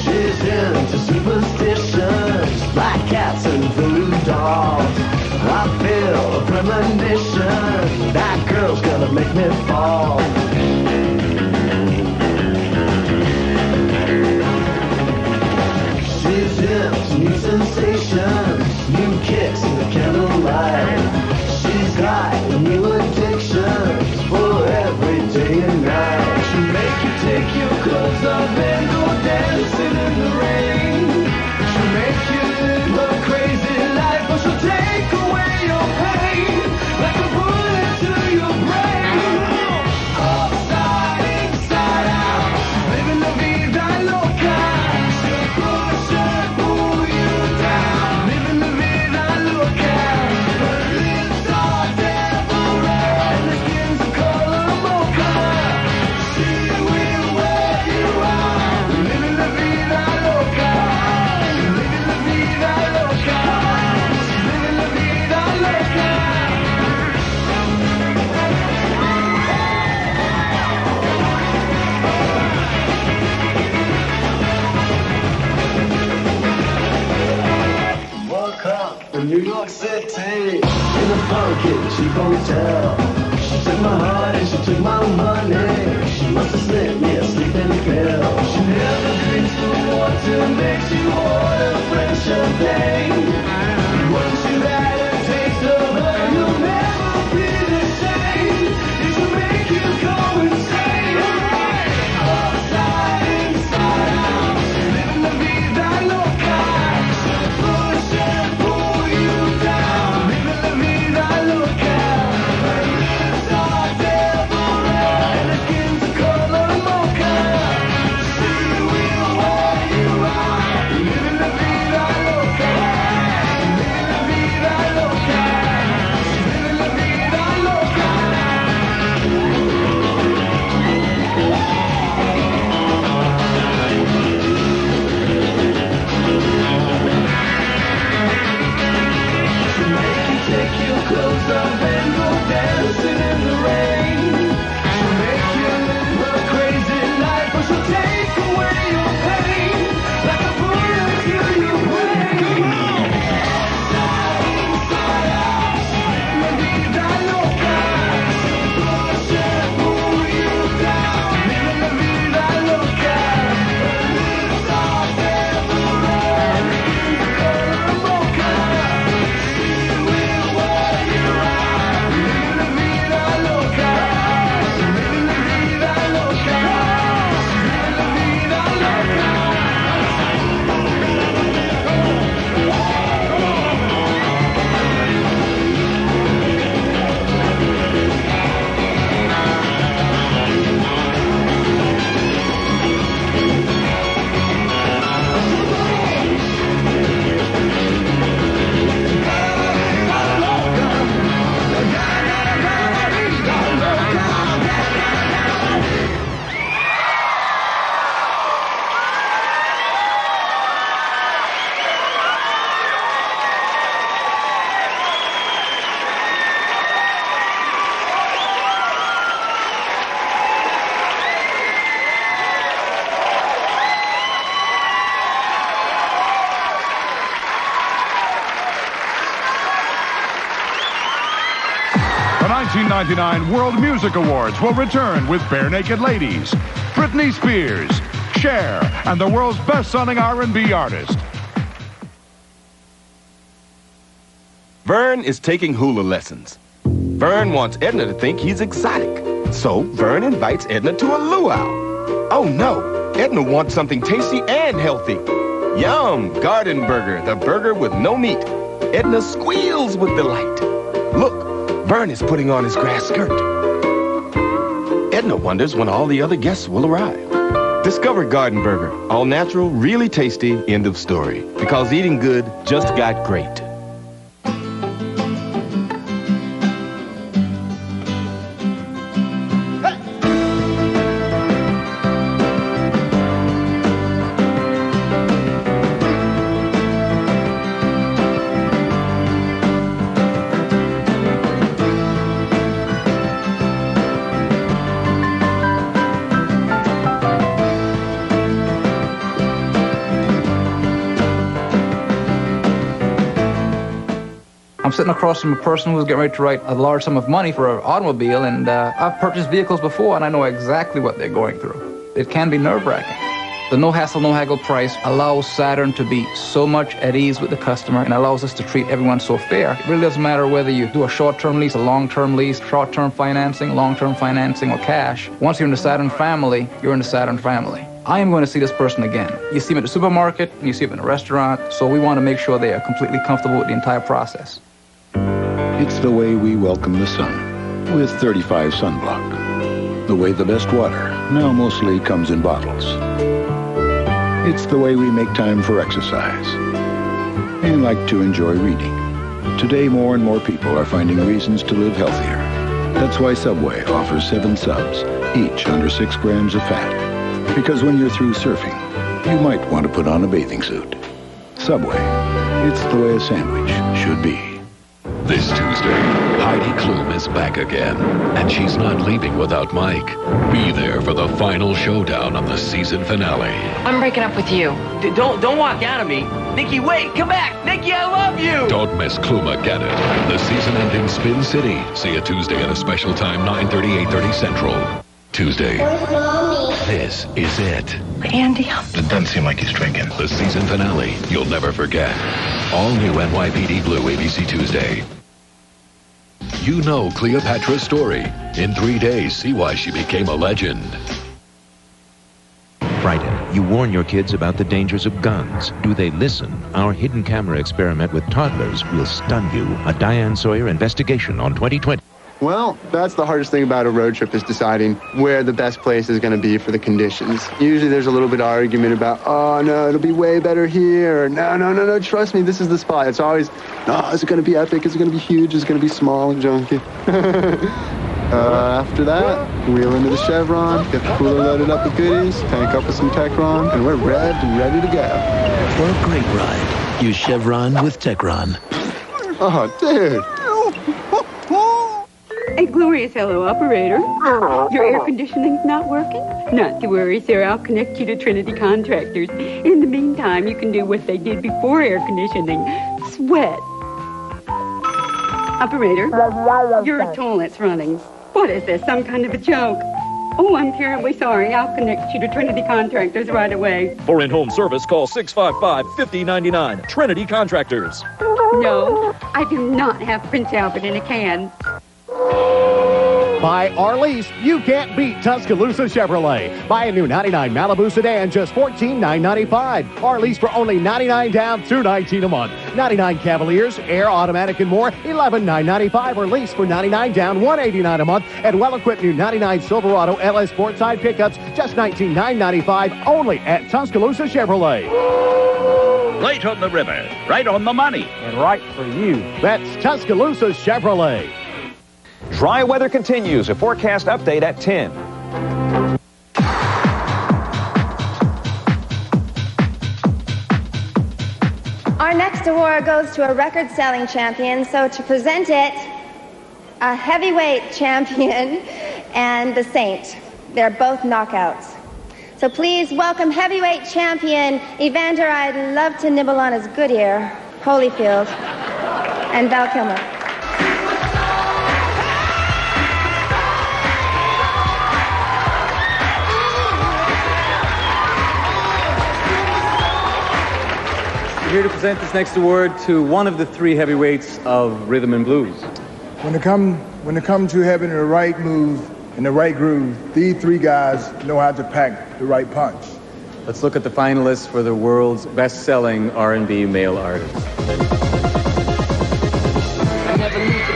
She's into superstitions, black cats and voodoo dolls. I feel a premonition, that girl's gonna make me fall. She's into new sensations, new kicks in the candlelight. She's got new addictions for every day and night. She'll make you take your clothes off and go dancing in the rain. She'll make you live her crazy life, but she'll take away your pain like a bullet to your brain. Upside, inside out, living la vida loca. She'll push and pull you down, living la vida loca. Her lips are devil red and her skin's the color mocha. She will wear you out, living la vida loca. Living la vida loca. Living la vida loca. Woke up in New York City in a funky cheap hotel. She took my heart and she took my money. She must have slipped me a sleeping pill. She never drinks the water, makes you order French champagne. Once you've had a taste of her, you'll never be the same. It should make you go insane. Upside, inside out, living la vida loca. She'll push and pull you down, living la vida loca. Her lips are devil red and her skin's the color mocha. She will wear you out, living la vida loca. 1999 World Music Awards will return with Bare Naked Ladies, Britney Spears, Cher, and the world's best-selling R&B artist. Vern is taking hula lessons. Vern wants Edna to think he's exotic. So Vern invites Edna to a luau. Oh no, Edna wants something tasty and healthy. Yum, Gardenburger, the burger with no meat. Edna squeals with delight. Look, Vern is putting on his grass skirt. Edna wonders when all the other guests will arrive. Discover Gardenburger, all natural, really tasty, end of story. Because eating good just got great. I'm sitting across from a person who's getting ready to write a large sum of money for an automobile, and I've purchased vehicles before, and I know exactly what they're going through. It can be nerve-wracking. The no-hassle, no-haggle price allows Saturn to be so much at ease with the customer and allows us to treat everyone so fair. It really doesn't matter whether you do a short-term lease, a long-term lease, short-term financing, long-term financing, or cash. Once you're in the Saturn family, you're in the Saturn family. I am going to see this person again. You see them at the supermarket, and you see them in a restaurant, so we want to make sure they are completely comfortable with the entire process. It's the way we welcome the sun, with 35 sunblock. The way the best water now mostly comes in bottles. It's the way we make time for exercise and like to enjoy reading. Today, more and more people are finding reasons to live healthier. That's why Subway offers 7 subs, each under 6 grams of fat. Because when you're through surfing, you might want to put on a bathing suit. Subway, it's the way a sandwich should be. This Tuesday, Heidi Klum is back again, and she's not leaving without Mike. Be there for the final showdown on the season finale. I'm breaking up with you. Don't walk out of me. Nikki, wait, come back. Nikki, I love you. Don't miss Klumageddon, the season-ending Spin City. See it Tuesday at a special time, 9:30, 8:30 Central. Tuesday. This is it. Andy. It doesn't seem like he's drinking. The season finale, you'll never forget. All new NYPD Blue, ABC Tuesday. You know Cleopatra's story. In 3 days, see why she became a legend. Frightened, you warn your kids about the dangers of guns. Do they listen? Our hidden camera experiment with toddlers will stun you. A Diane Sawyer investigation on 2020. Well, that's the hardest thing about a road trip is deciding where the best place is going to be for the conditions. Usually there's a little bit of argument about, oh, no, it'll be way better here. Or, no, trust me, this is the spot. It's always, no, is it going to be epic? Is it going to be huge? Is it going to be small and junky? After that, wheel into the Chevron, get the cooler loaded up with goodies, tank up with some Techron, and we're revved and ready to go. For a great ride, use Chevron with Techron. Oh, dude. A glorious hello, operator. Your air conditioning's not working? Not to worry, sir. I'll connect you to Trinity Contractors. In the meantime, you can do what they did before air conditioning. Sweat. Operator, your toilet's running. What is this, some kind of a joke? Oh, I'm terribly sorry. I'll connect you to Trinity Contractors right away. For in-home service, call 655-5099. Trinity Contractors. No, I do not have Prince Albert in a can. Buy or lease, you can't beat Tuscaloosa Chevrolet. Buy a new 99 Malibu sedan, just $14,995. Or lease for only $99 down through $19 a month. 99 Cavaliers, Air, Automatic, and more, $11,995. Or lease for $99 down, $189 a month. And well-equipped new 99 Silverado LS Sportside pickups, just $19,995. Only at Tuscaloosa Chevrolet. Right on the river, right on the money, and right for you. That's Tuscaloosa Chevrolet. Dry weather continues. A forecast update at 10. Our next award goes to a record-selling champion. So to present it, a heavyweight champion and the Saint. They're both knockouts. So please welcome heavyweight champion Evander I'd love to nibble on his good ear, Holyfield, and Val Kilmer. here to present this next award to one of the three heavyweights of rhythm and blues. When it come to having the right move and the right groove, these three guys know how to pack the right punch. Let's look at the finalists for the world's best-selling R&B male artist.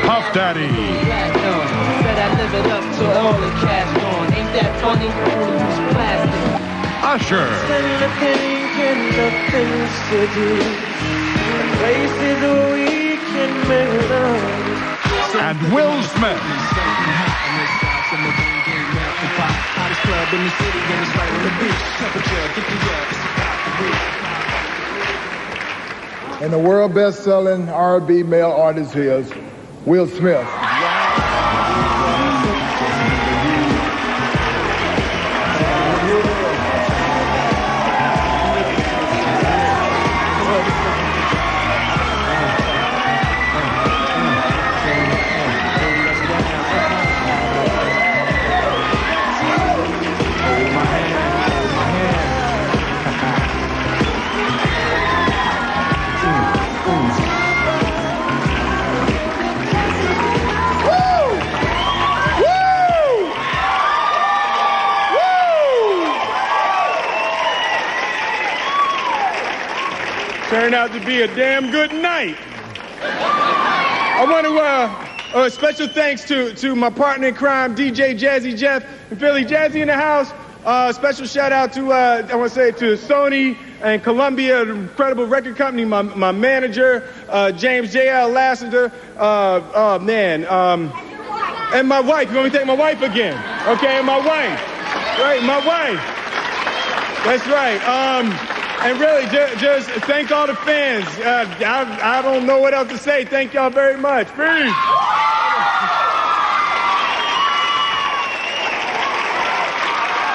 Puff Daddy. Usher. And Will Smith. And the world best-selling R&B male artist is Will Smith. Turned out to be a damn good night. I want to special thanks to my partner in crime, DJ Jazzy Jeff and Philly Jazzy in the house. Special shout out to I want to say to Sony and Columbia, an incredible record company. My manager, James J.L. Lassiter. And my wife. You want me to thank my wife again? Okay, and my wife. Right, my wife. That's right. And really, just thank all the fans. I don't know what else to say. Thank y'all very much. Peace.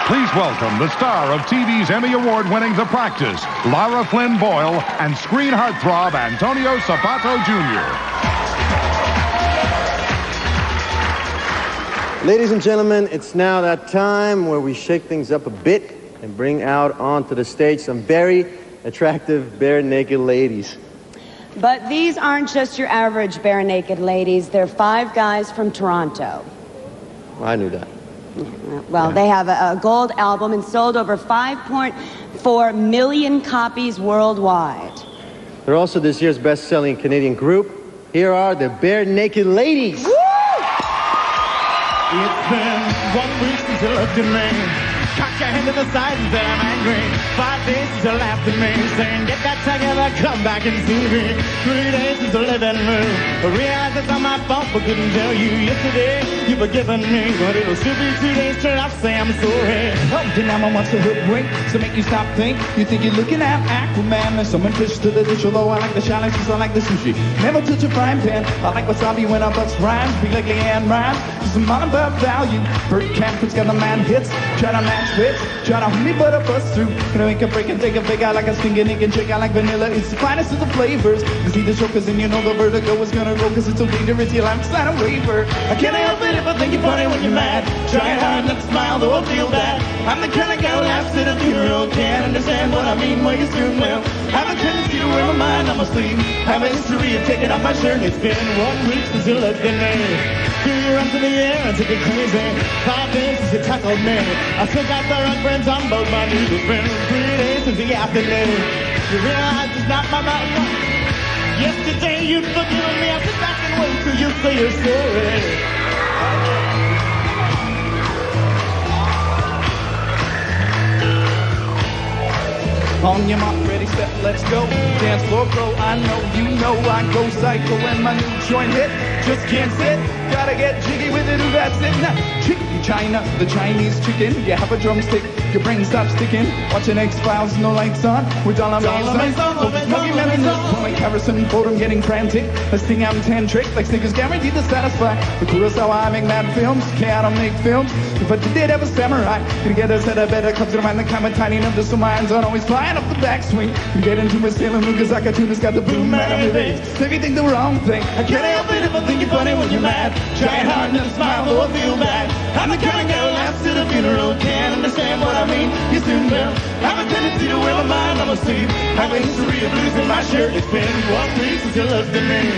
Please welcome the star of TV's Emmy Award-winning The Practice, Lara Flynn Boyle, and screen heartthrob Antonio Sabato Jr. Ladies and gentlemen, it's now that time where we shake things up a bit and bring out onto the stage some very attractive bare-naked ladies. But these aren't just your average bare-naked ladies. They're five guys from Toronto. I knew that. Well, they have a gold album and sold over 5.4 million copies worldwide. They're also this year's best-selling Canadian group. Here are the bare-naked ladies. Woo! It's been 1 week since you looked at me. Cock your hand to the side and said I'm angry. 5 days since you laughed at me, saying get that together, come back and see me. 3 days since the living room. I realized it's not my fault, but couldn't tell you yesterday. You've forgiven me, but it'll still be 2 days till I say I'm sorry. Oh, Dynamo wants to hoodwink, so make you stop think. You think you're looking at Aquaman, there's someone fish to the dish. Although I like the challenge, I like the sushi. Never touch a frying pan. I like wasabi when I bust rhymes. Be like Leanne Rhymes. Just some all about value. Bert Camper's got the man hits. Try to match wits. Try to honey butter bust through. You know, make a break and take a big. I like a stinking ink and shake. I like vanilla. It's the finest of the flavors. You see the show, cause then you know the vertigo is gonna go. Cause it's so dangerous, your life's not a waiver. I can't help it if I think you're funny when you're mad. Try hard not to smile, though I feel bad. I'm the kind of guy who laughs at a funeral. Can't understand what I mean when you're doing well. Have a tendency to wear my mind on my sleeve. Have a history of taking off my shirt. It's been 1 week since you looked at me. Threw your arms in the air and took it crazy. 5 days since you tackled me. I still got the right friends on both my knees. It's been 3 days since the afternoon. You realize it's not my fault. Yesterday you'd forgiven me. I'll sit back and wait till you say you're sorry. On your mark, ready, set, let's go. Dance floor, bro, I know, you know I go psycho when my new joint hit. Just can't sit, gotta get jiggy with it, who that's it now. Chicken China, the Chinese chicken. You have a drumstick, your brain stops sticking. Watching X-Files, no lights on. With all I'm Smoky Melon, put my Harrison, photo getting frantic. Let's think I'm tantric, like Snickers guaranteed to satisfy. The coolest how I make mad films, I don't make films. If I did have a samurai, could get us at a better comes to mind. The kind of tiny numbers, so minds aren't always flying up the backswing. You get into a Sailor Moon, cause Akatuna's got the boom man of it. If you think the wrong thing, I can't help it if I think you're funny when you're mad. Trying hard not to smile, though I feel bad. I'm the kind of guy who laughs at a funeral, can't understand what I I mean? You soon will have a tendency to wear my mind on my sleeve. Have a history of losing my shirt. It's been 1 week since you looked at me.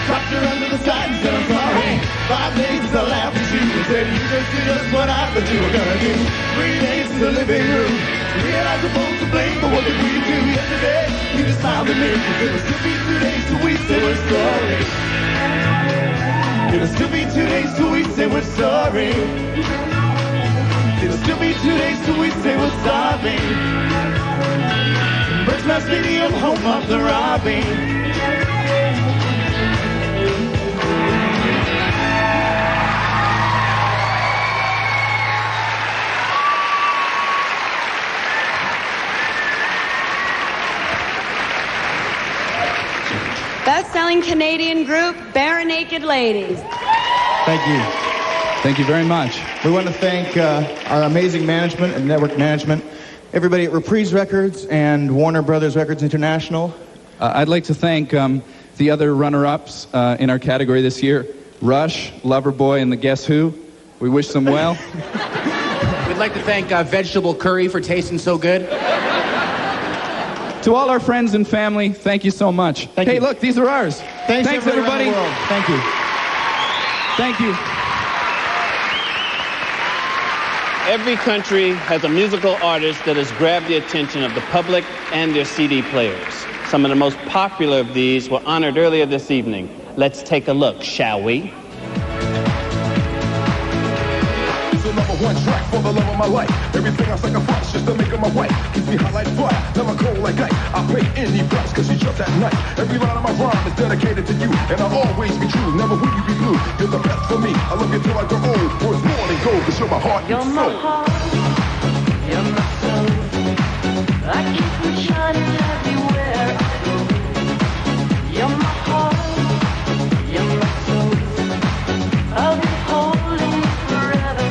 Dropped her under the side and said I'm sorry. 5 days since I laughed at you and said you just did just what I thought you were gonna do. 3 days in the living room. Realized I'm supposed to blame, but what did we do yesterday? You just smiled at me. It will still be 2 days till we say we're sorry. It'll still be 2 days till we say we're sorry. It'll still be 2 days till we say we're sorry. Birchmount Stadium, home of the robbing. Best-selling Canadian group, Bare Naked Ladies. Thank you. Thank you very much. We want to thank our amazing management and network management, everybody at Reprise Records and Warner Brothers Records International. I'd like to thank the other runner-ups in our category this year, Rush, Loverboy, and the Guess Who. We wish them well. We'd like to thank Vegetable Curry for tasting so good. To all our friends and family, thank you so much. Hey, look, these are ours. Thanks everybody. around the world. Thank you. Thank you. Every country has a musical artist that has grabbed the attention of the public and their CD players. Some of the most popular of these were honored earlier this evening. Let's take a look, shall we? One track for the love of my life. Everything I sacrifice just to make her my wife. Keeps me hot like fire, never cold like ice. I pay any price cause she's just at night. Every line of my rhyme is dedicated to you, and I'll always be true. Never will you be blue. You're the best for me. I love you till I grow old. Worth more than gold, cause you're my heart and soul. You're my heart, you're my soul. I keep you shining everywhere I go. You're my heart, you're my soul. I'll be holding you forever.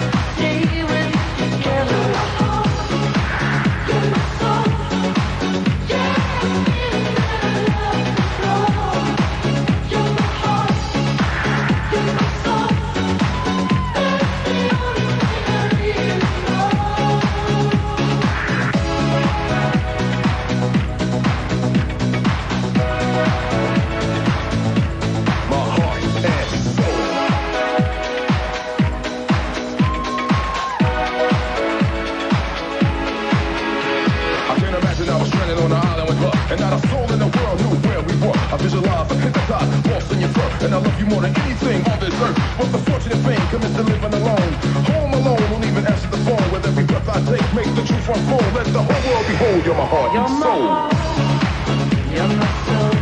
And not a soul in the world knew where we were. I visualize, I'm hypnotized, lost in your fur. And I love you more than anything on this earth. What's the fortunate fame commits to living alone? Home alone, won't even answer the phone. With every breath I take, make the truth unfold. Let the whole world behold, you're my heart and soul. You're my soul.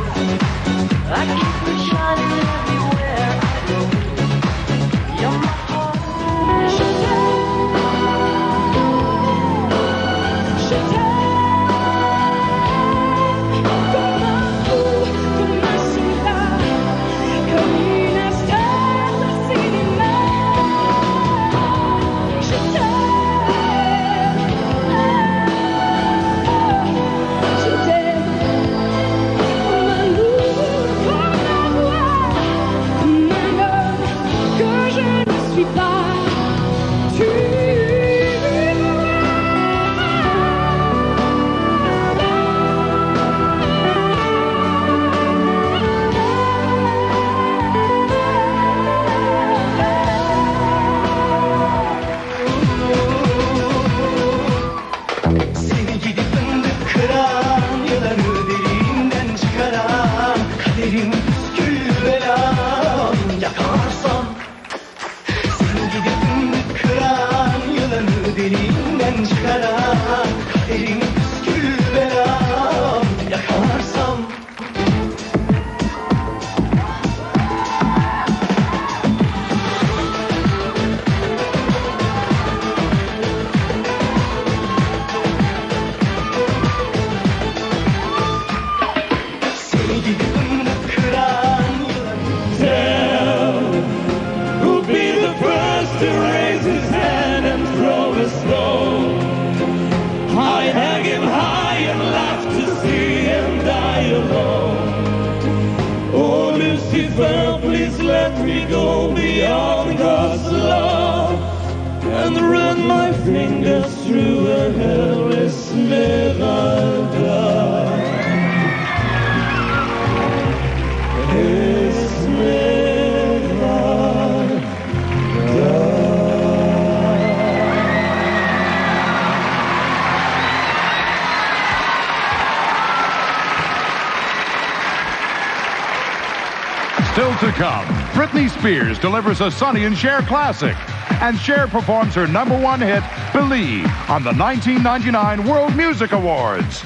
I keep you shining everywhere I go. You're my heart. and run my fingers through her hairless Nevada. Still to come, Britney Spears delivers a Sonny and Cher classic, and Cher performs her #1 hit, Believe, on the 1999 World Music Awards.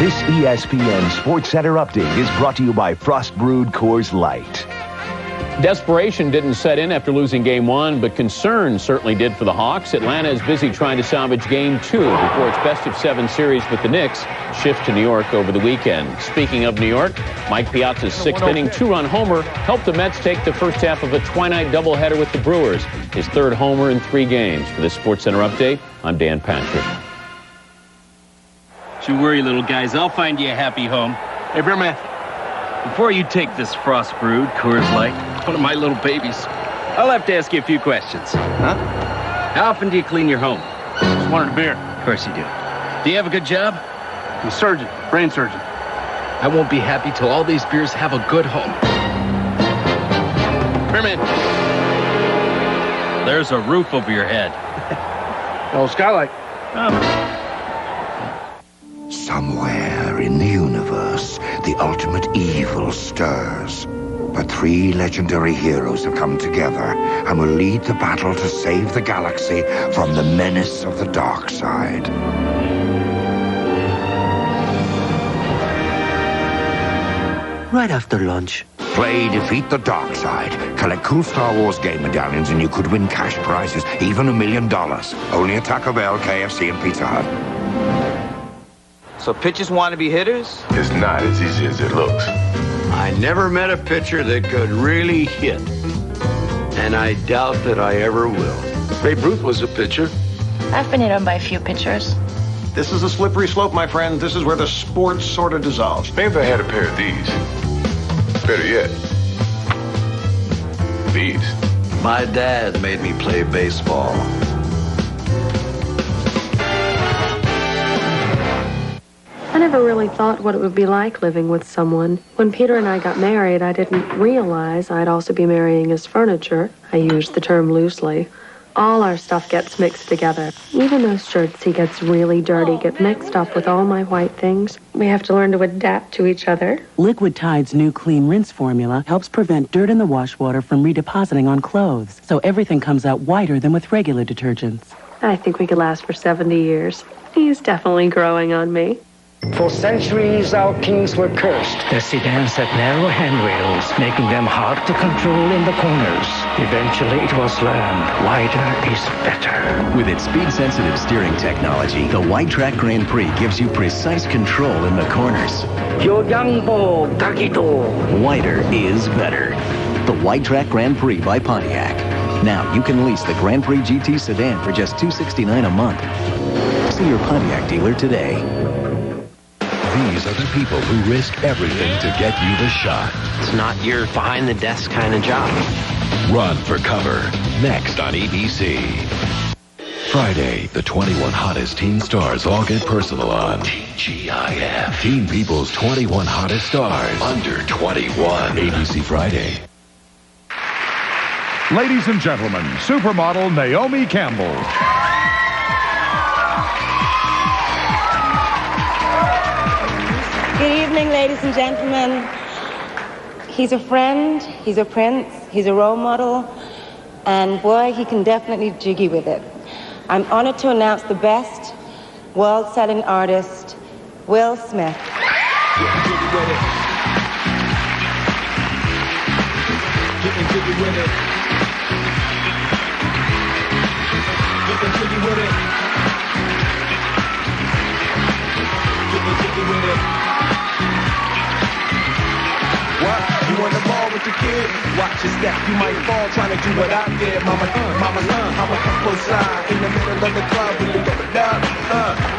This ESPN Sports Center update is brought to you by Frost Brewed Coors Light. Desperation didn't set in after losing Game 1, but concern certainly did for the Hawks. Atlanta is busy trying to salvage Game 2 before its best-of-7 series with the Knicks shifts to New York over the weekend. Speaking of New York, Mike Piazza's sixth-inning two-run homer helped the Mets take the first half of a twilight doubleheader with the Brewers, his third homer in 3 games. For this Sports Center update, I'm Dan Patrick. Don't you worry, little guys. I'll find you a happy home. Hey, Bearman, before you take this frost-brewed Coors Light, one of my little babies, I'll have to ask you a few questions. Huh? How often do you clean your home? Just wanted a beer. Of course you do. Do you have a good job? I'm a surgeon, brain surgeon. I won't be happy till all these beers have a good home. Bearman, there's a roof over your head. Oh, skylight. Somewhere in the universe, the ultimate evil stirs. But 3 legendary heroes have come together and will lead the battle to save the galaxy from the menace of the dark side. Right after lunch. Play Defeat the Dark Side. Collect cool Star Wars game medallions and you could win cash prizes, even $1 million. Only at Taco Bell, KFC, and Pizza Hut. So pitchers want to be hitters? It's not as easy as it looks. I never met a pitcher that could really hit. And I doubt that I ever will. Babe Ruth was a pitcher. I've been hit on by a few pitchers. This is a slippery slope, my friend. This is where the sport sort of dissolves. Maybe I had a pair of these. Better yet, these. My dad made me play baseball. I never really thought what it would be like living with someone. When Peter and I got married, I didn't realize I'd also be marrying his furniture. I used the term loosely. All our stuff gets mixed together. Even those shirts he gets really dirty get mixed up with all my white things. We have to learn to adapt to each other. Liquid Tide's new clean rinse formula helps prevent dirt in the wash water from redepositing on clothes, so everything comes out whiter than with regular detergents. I think we could last for 70 years. He's definitely growing on me. For centuries, our kings were cursed. Their sedans had narrow handrails, making them hard to control in the corners. Eventually, it was learned, wider is better. With its speed-sensitive steering technology, the White Track Grand Prix gives you precise control in the corners. Wider is better. The White Track Grand Prix by Pontiac. Now, you can lease the Grand Prix GT sedan for just $269 a month. See your Pontiac dealer today. These are the people who risk everything to get you the shot. It's not your behind-the-desk kind of job. Run for cover. Next on ABC. Friday, the 21 hottest teen stars all get personal on TGIF. Teen People's 21 hottest stars under 21. ABC Friday. Ladies and gentlemen, supermodel Naomi Campbell. Good evening, ladies and gentlemen. He's a friend, he's a prince, he's a role model, and boy, he can definitely jiggy with it. I'm honored to announce the best world-selling artist, Will Smith. You on the ball with the kid? Watch your step, you might fall trying to do what I did. Mama, I'ma come close side in the middle of the club when you go down.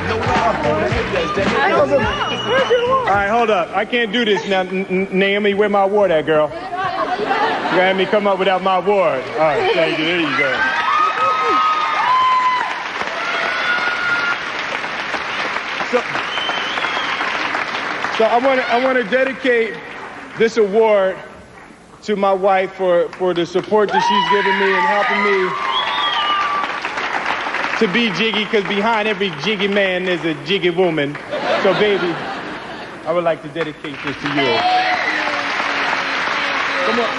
No love for the haters. All right, hold up. I can't do this now, Naomi. Where my award at, girl? You had me come up without my award. All right, thank you. There you go. So I want to dedicate this award to my wife for the support that she's given me and helping me to be jiggy, because behind every jiggy man there's a jiggy woman. So baby, I would like to dedicate this to you. Come on.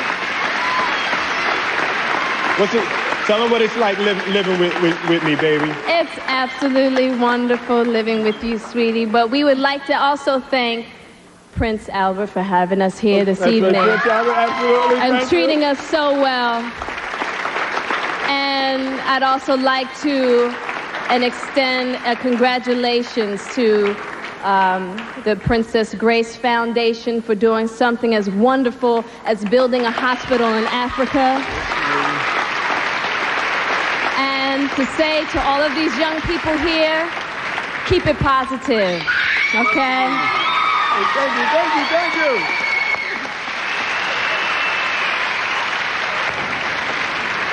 Tell them what it's like living with me, baby. It's absolutely wonderful living with you, sweetie. But we would like to also thank Prince Albert for having us here this evening. Prince Albert, absolutely. And treating us so well. And I'd also like to extend a congratulations to the Princess Grace Foundation for doing something as wonderful as building a hospital in Africa. And to say to all of these young people here, keep it positive, okay? Thank you.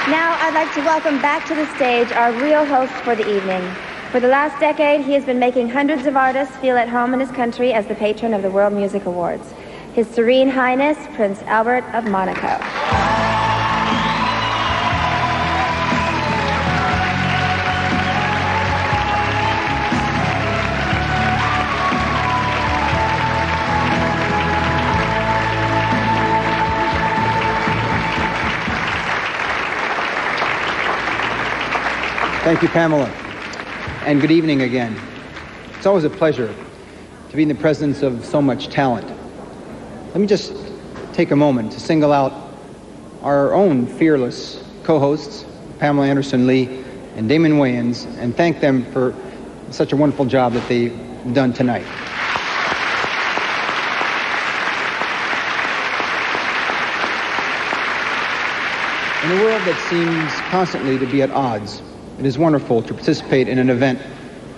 Now I'd like to welcome back to the stage our real host for the evening. For the last decade, he has been making hundreds of artists feel at home in his country as the patron of the World Music Awards. His Serene Highness, Prince Albert of Monaco. Thank you, Pamela, and good evening again. It's always a pleasure to be in the presence of so much talent. Let me just take a moment to single out our own fearless co-hosts, Pamela Anderson-Lee and Damon Wayans, and thank them for such a wonderful job that they've done tonight. In a world that seems constantly to be at odds, it is wonderful to participate in an event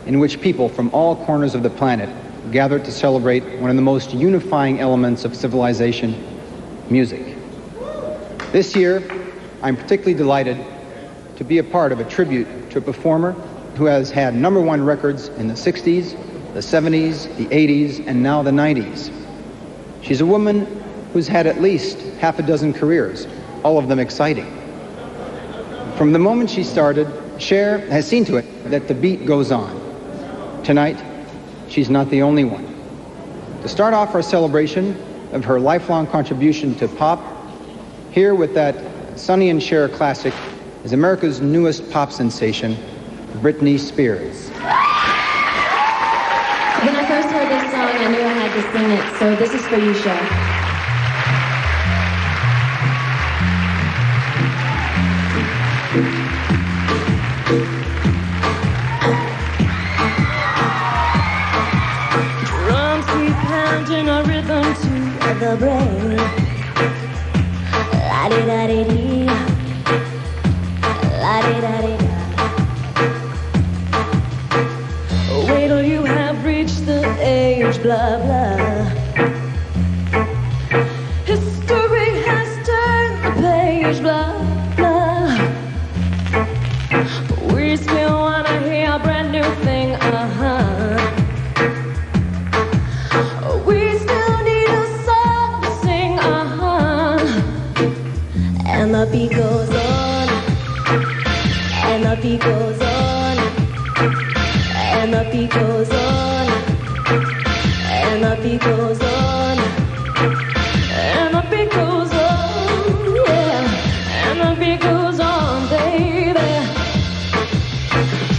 in which people from all corners of the planet gather to celebrate one of the most unifying elements of civilization, music. This year, I'm particularly delighted to be a part of a tribute to a performer who has had #1 records in the 60s, the 70s, the 80s, and now the 90s. She's a woman who's had at least half a dozen careers, all of them exciting. From the moment she started, Cher has seen to it that the beat goes on. Tonight, she's not the only one. To start off our celebration of her lifelong contribution to pop, here with that Sonny and Cher classic is America's newest pop sensation, Britney Spears. When I first heard this song, I knew I had to sing it, so this is for you, Cher. Drums keep pounding a rhythm to the brain. La-di-da-di-dee, la-di-da-di-da. Wait till you have reached the age, blah, blah. History has turned the page, blah, blah. We still wanna hear a brand new thing, We still need a song to sing, And the beat goes on, and the beat goes on, and the beat goes on, and the beat goes on, and the beat goes on, yeah, and the beat goes on, baby.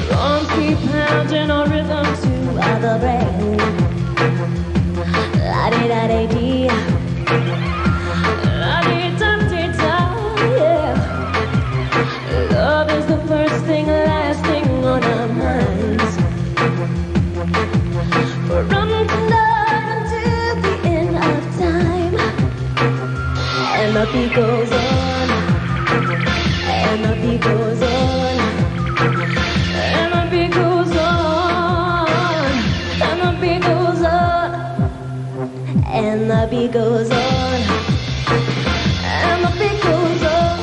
Drums keep pounding a rhythm to the brain. La-di-da-di-dee, la-di-da-di-da, yeah. Love is the first thing lasting on our minds. From tonight until the end of time. And the beat goes on, and the beat goes on, and the beat goes on, and the beat goes on, and the beat goes on, and And the beat goes on,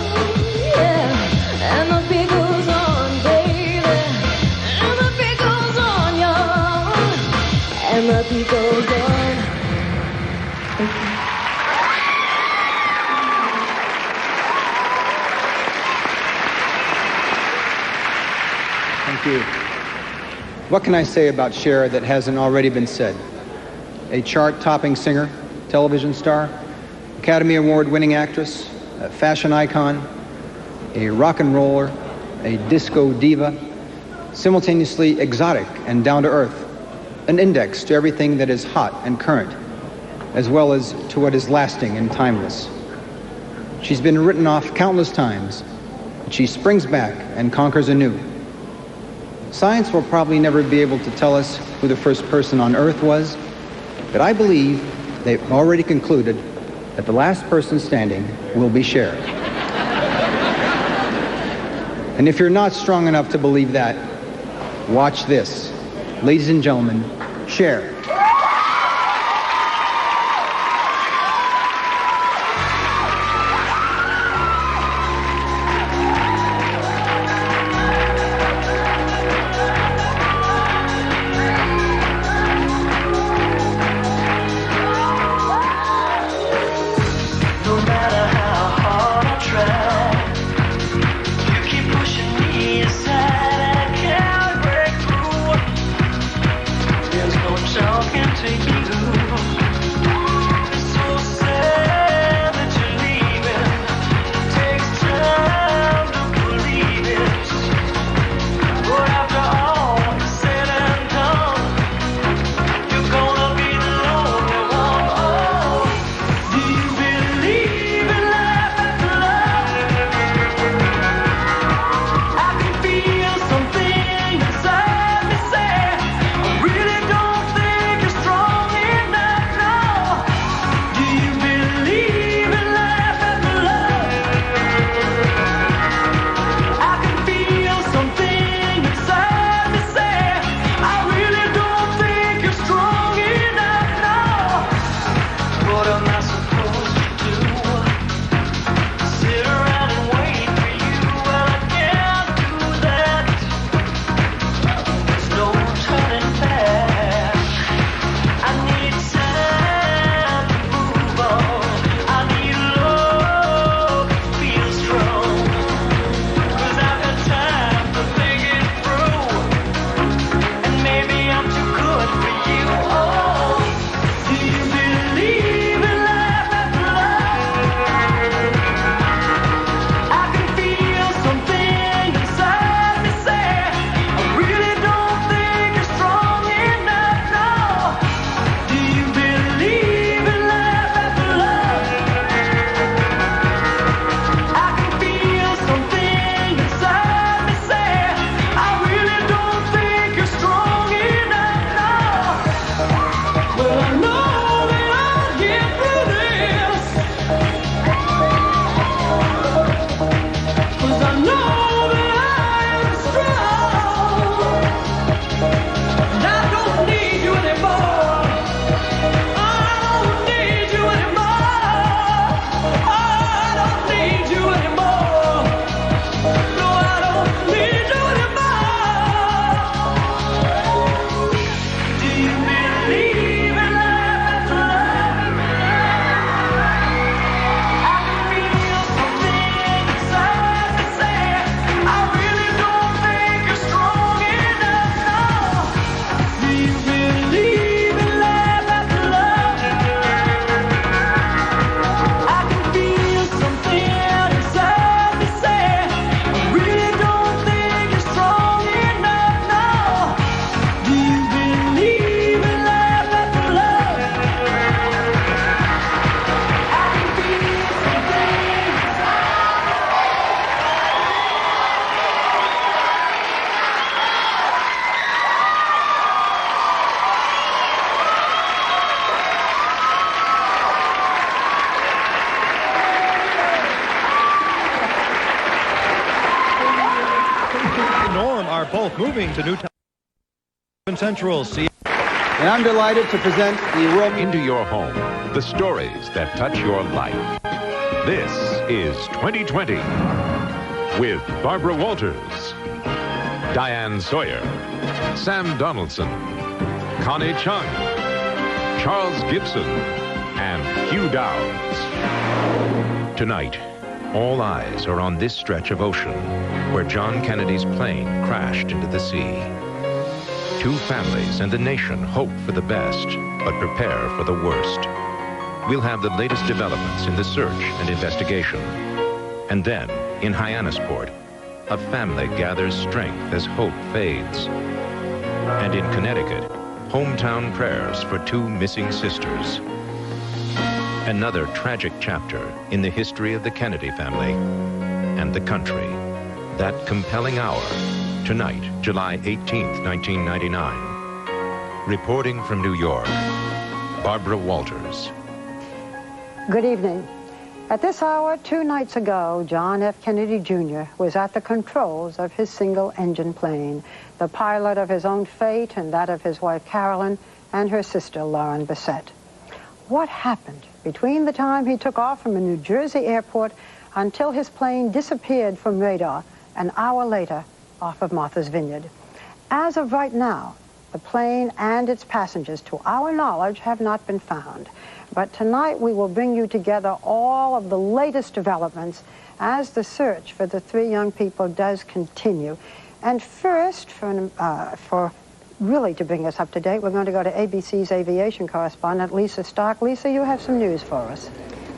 yeah. And the beat goes on, baby. And the beat goes on, y'all. And the beat goes on. Thank you. Thank you. What can I say about Cher that hasn't already been said? A chart-topping singer, television star, Academy Award-winning actress, a fashion icon, a rock and roller, a disco diva, simultaneously exotic and down-to-earth, an index to everything that is hot and current, as well as to what is lasting and timeless. She's been written off countless times, but she springs back and conquers anew. Science will probably never be able to tell us who the first person on Earth was, but I believe they've already concluded that the last person standing will be Cher. And if you're not strong enough to believe that, watch this. Ladies and gentlemen, Cher. are both moving to Newtown Central. And I'm delighted to present the World Into your home, the stories that touch your life. This is 2020 with Barbara Walters, Diane Sawyer, Sam Donaldson, Connie Chung, Charles Gibson, and Hugh Dowds. Tonight, all eyes are on this stretch of ocean where John Kennedy's plane crashed into the sea. Two families and the nation hope for the best, but prepare for the worst. We'll have the latest developments in the search and investigation. And then, in Hyannisport, a family gathers strength as hope fades. And in Connecticut, hometown prayers for two missing sisters. Another tragic chapter in the history of the Kennedy family and the country. That compelling hour, tonight, July 18th, 1999. Reporting from New York, Barbara Walters. Good evening. At this hour, 2 nights ago, John F. Kennedy Jr. was at the controls of his single-engine plane, the pilot of his own fate and that of his wife Carolyn and her sister Lauren Bissett. What happened between the time he took off from a New Jersey airport until his plane disappeared from radar an hour later off of Martha's Vineyard? As of right now, the plane and its passengers, to our knowledge, have not been found. But tonight we will bring you together all of the latest developments as the search for the 3 young people does continue. And first, for really to bring us up to date, we're going to go to ABC's aviation correspondent, Lisa Stark. Lisa, you have some news for us.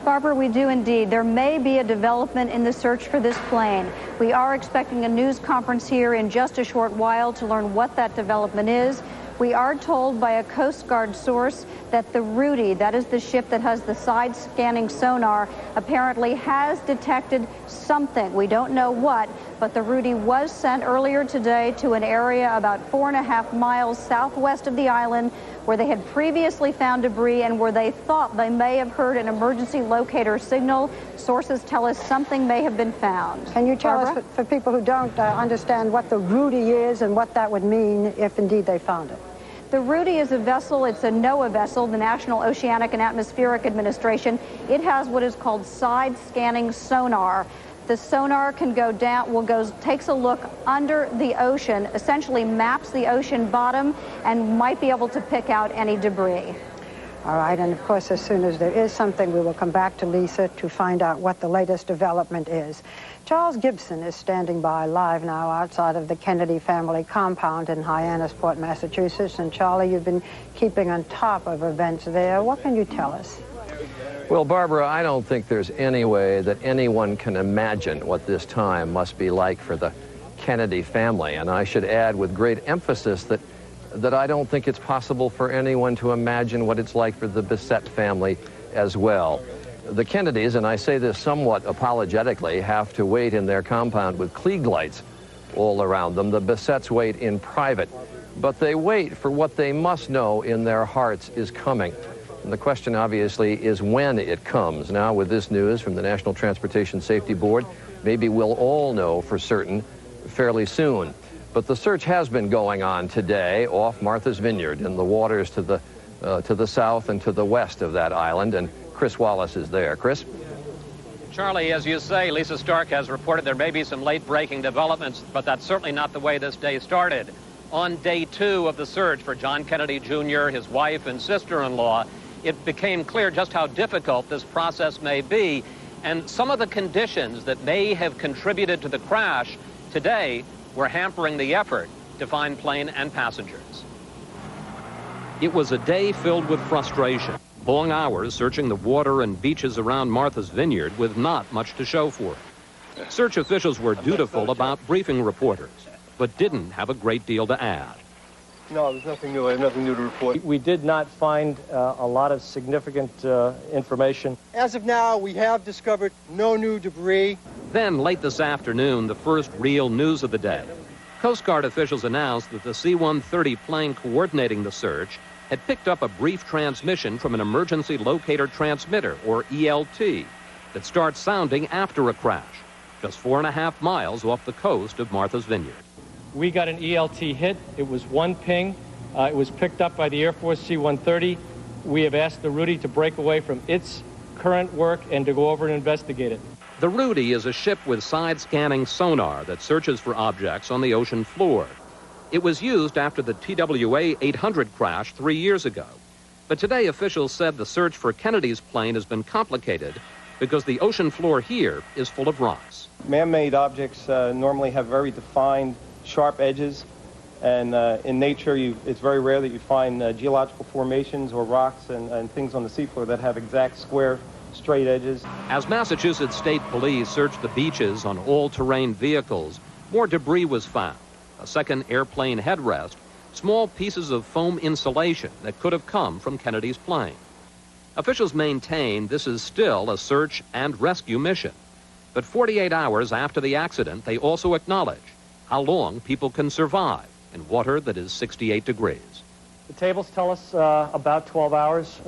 Barbara, we do indeed. There may be a development in the search for this plane. We are expecting a news conference here in just a short while to learn what that development is. We are told by a Coast Guard source that the Rudy, that is the ship that has the side-scanning sonar, apparently has detected something. We don't know what, but the Rudy was sent earlier today to an area about 4.5 miles southwest of the island where they had previously found debris and where they thought they may have heard an emergency locator signal. Sources tell us something may have been found. Can you tell us, for people who don't understand, what the Rudy is and what that would mean if indeed they found it? The Rudy is a vessel. It's a NOAA vessel, the National Oceanic and Atmospheric Administration. It has what is called side-scanning sonar. The sonar can go down, takes a look under the ocean, essentially maps the ocean bottom, and might be able to pick out any debris. All right, and of course, as soon as there is something, we will come back to Lisa to find out what the latest development is. Charles Gibson is standing by live now outside of the Kennedy family compound in Hyannisport, Massachusetts. And Charlie, you've been keeping on top of events there. What can you tell us? Well, Barbara, I don't think there's any way that anyone can imagine what this time must be like for the Kennedy family. And I should add with great emphasis that I don't think it's possible for anyone to imagine what it's like for the Bissett family as well. The Kennedys, and I say this somewhat apologetically, have to wait in their compound with Klieg lights all around them. The Bissetts wait in private, but they wait for what they must know in their hearts is coming. And the question, obviously, is when it comes. Now, with this news from the National Transportation Safety Board, maybe we'll all know for certain fairly soon. But the search has been going on today off Martha's Vineyard in the waters to the south and to the west of that island. And Chris Wallace is there. Chris? Charlie, as you say, Lisa Stark has reported there may be some late-breaking developments, but that's certainly not the way this day started. On day 2 of the search for John Kennedy Jr., his wife and sister-in-law, it became clear just how difficult this process may be, and some of the conditions that may have contributed to the crash today were hampering the effort to find plane and passengers. It was a day filled with frustration. Long hours searching the water and beaches around Martha's Vineyard with not much to show for it. Search officials were dutiful about briefing reporters, but didn't have a great deal to add. No, there's nothing new. I have nothing new to report. We did not find a lot of significant information. As of now, we have discovered no new debris. Then, late this afternoon, the first real news of the day. Coast Guard officials announced that the C-130 plane coordinating the search had picked up a brief transmission from an emergency locator transmitter, or ELT, that starts sounding after a crash, just 4.5 miles off the coast of Martha's Vineyard. We got an ELT hit. It was 1 ping. It was picked up by the Air Force C-130. We have asked the Rudy to break away from its current work and to go over and investigate it. The Rudy is a ship with side-scanning sonar that searches for objects on the ocean floor. It was used after the TWA 800 crash 3 years ago. But today officials said the search for Kennedy's plane has been complicated because the ocean floor here is full of rocks. Man-made objects normally have very defined, sharp edges. And in nature, it's very rare that you find geological formations or rocks and things on the seafloor that have exact square, straight edges. As Massachusetts State Police searched the beaches on all-terrain vehicles, more debris was found. A second airplane headrest, small pieces of foam insulation that could have come from Kennedy's plane. Officials maintain this is still a search and rescue mission. But 48 hours after the accident, they also acknowledge how long people can survive in water that is 68 degrees. The tables tell us about 12 hours,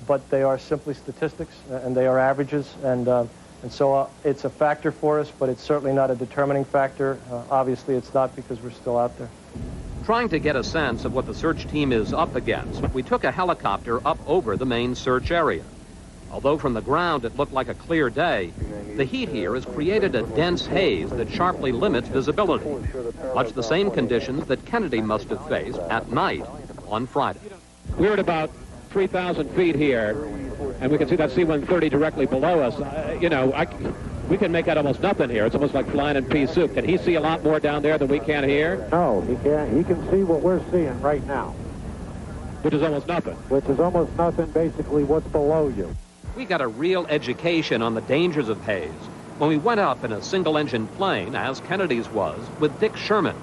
but they are simply statistics, and they are averages, and so it's a factor for us, but it's certainly not a determining factor. Obviously, it's not because we're still out there. Trying to get a sense of what the search team is up against, we took a helicopter up over the main search area. Although from the ground it looked like a clear day, the heat here has created a dense haze that sharply limits visibility, much the same conditions that Kennedy must have faced at night on Friday. We're at about 3,000 feet here, and we can see that C-130 directly below us. We can make out almost nothing here. It's almost like flying in pea soup. Can he see a lot more down there than we can here? No, he can't. He can see what we're seeing right now. Which is almost nothing. Which is almost nothing, basically what's below you. We got a real education on the dangers of haze when we went up in a single-engine plane, as Kennedy's was, with Dick Sherman,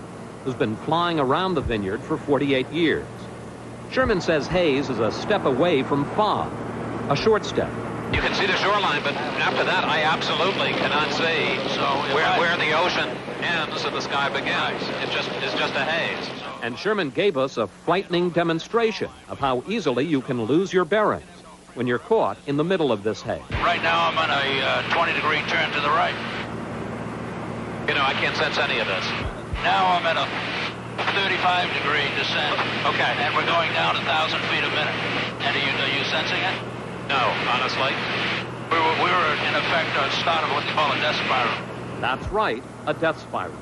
who's been flying around the vineyard for 48 years. Sherman says haze is a step away from fog, a short step. You can see the shoreline, but after that, I absolutely cannot see where the ocean ends and the sky begins. It's just a haze. And Sherman gave us a frightening demonstration of how easily you can lose your bearings when you're caught in the middle of this haze. Right now, I'm on a 20-degree turn to the right. I can't sense any of this. Now I'm at a 35-degree descent. Okay. And we're going down 1,000 feet a minute. And are you sensing it? No, honestly. We were in effect, at the start of what they call a death spiral. That's right, a death spiral.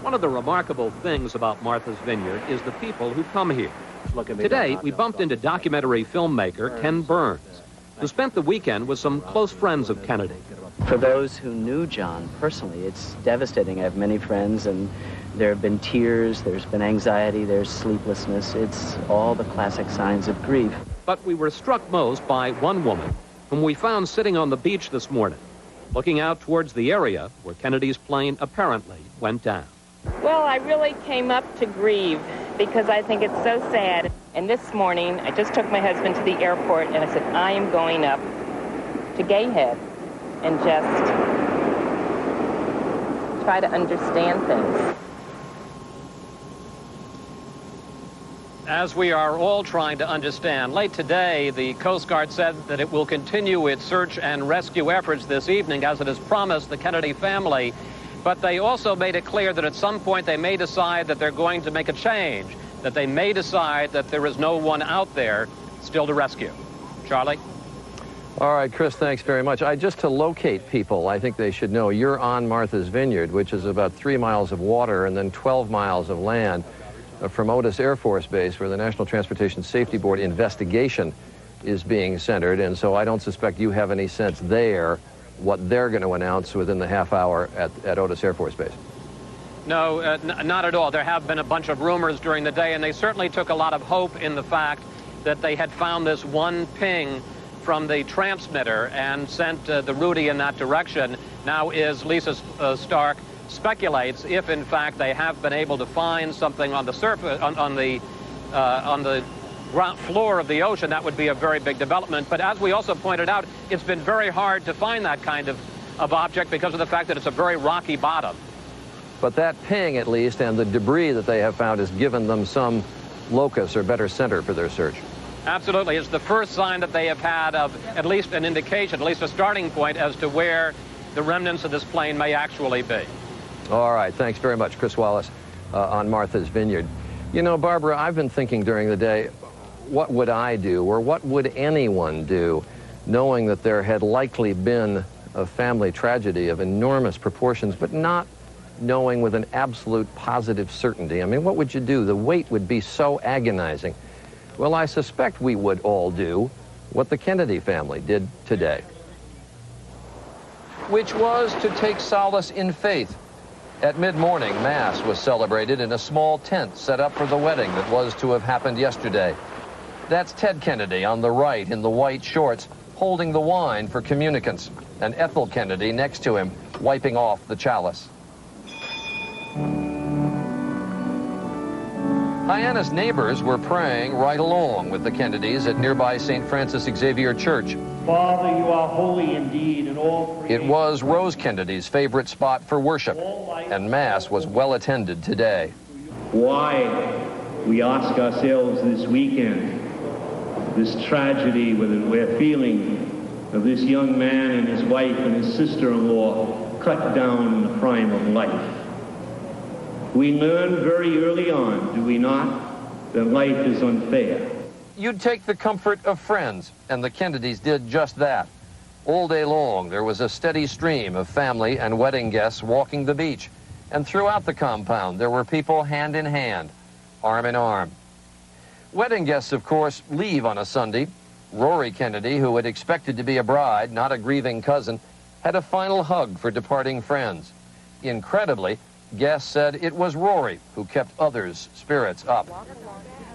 One of the remarkable things about Martha's Vineyard is the people who come here. Today, we bumped into documentary filmmaker Ken Burns, who spent the weekend with some close friends of Kennedy. For those who knew John personally, it's devastating. I have many friends, and there have been tears, there's been anxiety, there's sleeplessness. It's all the classic signs of grief. But we were struck most by one woman whom we found sitting on the beach this morning, looking out towards the area where Kennedy's plane apparently went down. Well, I really came up to grieve because I think it's so sad. And this morning, I just took my husband to the airport and I said, I am going up to Gayhead and just try to understand things. As we are all trying to understand, late today, the Coast Guard said that it will continue its search and rescue efforts this evening, as it has promised the Kennedy family. But they also made it clear that at some point they may decide that they're going to make a change, that they may decide that there is no one out there still to rescue. Charlie? All right, Chris, thanks very much. Just to locate people, I think they should know you're on Martha's Vineyard, which is about 3 miles of water and then 12 miles of land from Otis Air Force Base, where the National Transportation Safety Board investigation is being centered. And so I don't suspect you have any sense there what they're going to announce within the half hour at Otis Air Force Base. No, not at all. There have been a bunch of rumors during the day, and they certainly took a lot of hope in the fact that they had found this one ping from the transmitter and sent the Rudy in that direction. Now, as Lisa Stark speculates, if in fact they have been able to find something on the surface, on the ground floor of the ocean, that would be a very big development. But as we also pointed out, it's been very hard to find that kind of object because of the fact that it's a very rocky bottom. But that ping, at least, and the debris that they have found has given them some locus or better center for their search. Absolutely. It's the first sign that they have had of at least an indication, at least a starting point as to where the remnants of this plane may actually be. All right. Thanks very much, Chris Wallace, on Martha's Vineyard. You know, Barbara, I've been thinking during the day, what would I do, or what would anyone do knowing that there had likely been a family tragedy of enormous proportions, but not knowing with an absolute positive certainty. I mean, what would you do? The wait would be so agonizing. Well, I suspect we would all do what the Kennedy family did today, which was to take solace in faith. At mid-morning, Mass was celebrated in a small tent set up for the wedding that was to have happened yesterday. That's Ted Kennedy on the right in the white shorts, holding the wine for communicants, and Ethel Kennedy next to him, wiping off the chalice. Hyannis neighbors were praying right along with the Kennedys at nearby St. Francis Xavier Church. Father, you are holy indeed, and all It was Rose Kennedy's favorite spot for worship, and Mass was well attended today. Why, we ask ourselves this weekend, this tragedy we're feeling of this young man and his wife and his sister-in-law cut down in the prime of life. We learn very early on, do we not, that life is unfair. You'd take the comfort of friends, and the Kennedys did just that. All day long, there was a steady stream of family and wedding guests walking the beach, and throughout the compound, there were people hand in hand, arm in arm. Wedding guests, of course, leave on a Sunday. Rory Kennedy, who had expected to be a bride, not a grieving cousin, had a final hug for departing friends. Incredibly, guests said it was Rory who kept others' spirits up.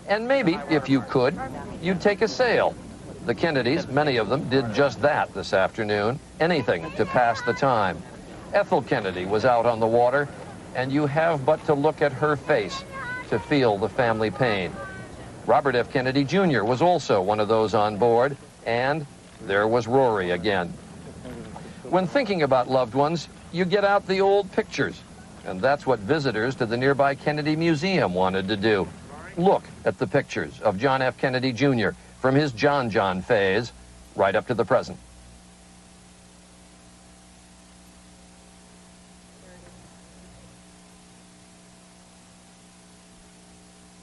And maybe, if you could, you'd take a sail. The Kennedys, many of them, did just that this afternoon, anything to pass the time. Ethel Kennedy was out on the water, and you have but to look at her face to feel the family pain. Robert F. Kennedy Jr. was also one of those on board, and there was Rory again. When thinking about loved ones, you get out the old pictures, and that's what visitors to the nearby Kennedy Museum wanted to do. Look at the pictures of John F. Kennedy Jr. from his John phase right up to the present.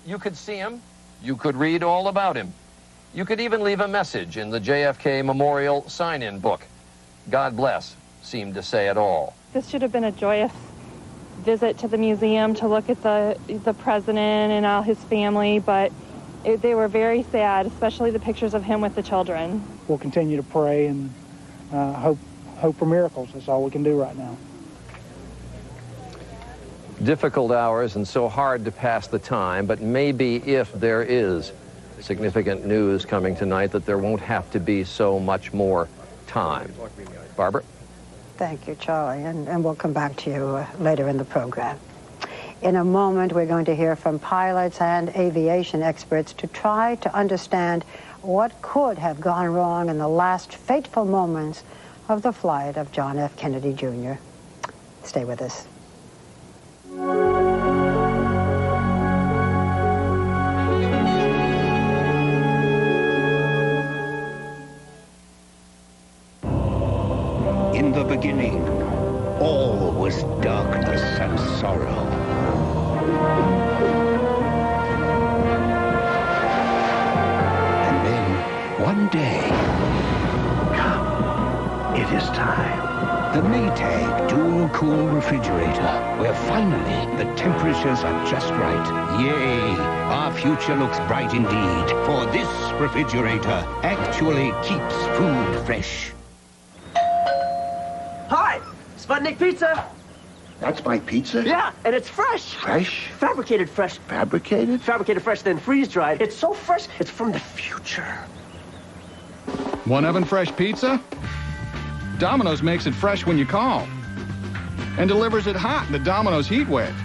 You could see him. You could read all about him. You could even leave a message in the JFK Memorial sign-in book. God bless seemed to say it all. This should have been a joyous visit to the museum to look at the president and all his family, but they were very sad, especially the pictures of him with the children. We'll continue to pray and hope for miracles. That's all we can do right now. Difficult hours and so hard to pass the time, but maybe if there is significant news coming tonight that there won't have to be so much more time. Barbara? Thank you, Charlie, and we'll come back to you later in the program. In a moment, we're going to hear from pilots and aviation experts to try to understand what could have gone wrong in the last fateful moments of the flight of John F. Kennedy Jr. Stay with us. In the beginning, all was darkness and sorrow. And then, one day, come, it is time. The Maytag Dual Cool Refrigerator, where finally the temperatures are just right. Yay, our future looks bright indeed, for this refrigerator actually keeps food fresh. Hi, Sputnik Pizza. That's my pizza? Yeah, and it's fresh. Fresh? Fabricated fresh. Fabricated? Fabricated fresh, then freeze-dried. It's so fresh, it's from the future. One oven fresh pizza? Domino's makes it fresh when you call. And delivers it hot in the Domino's heat wave.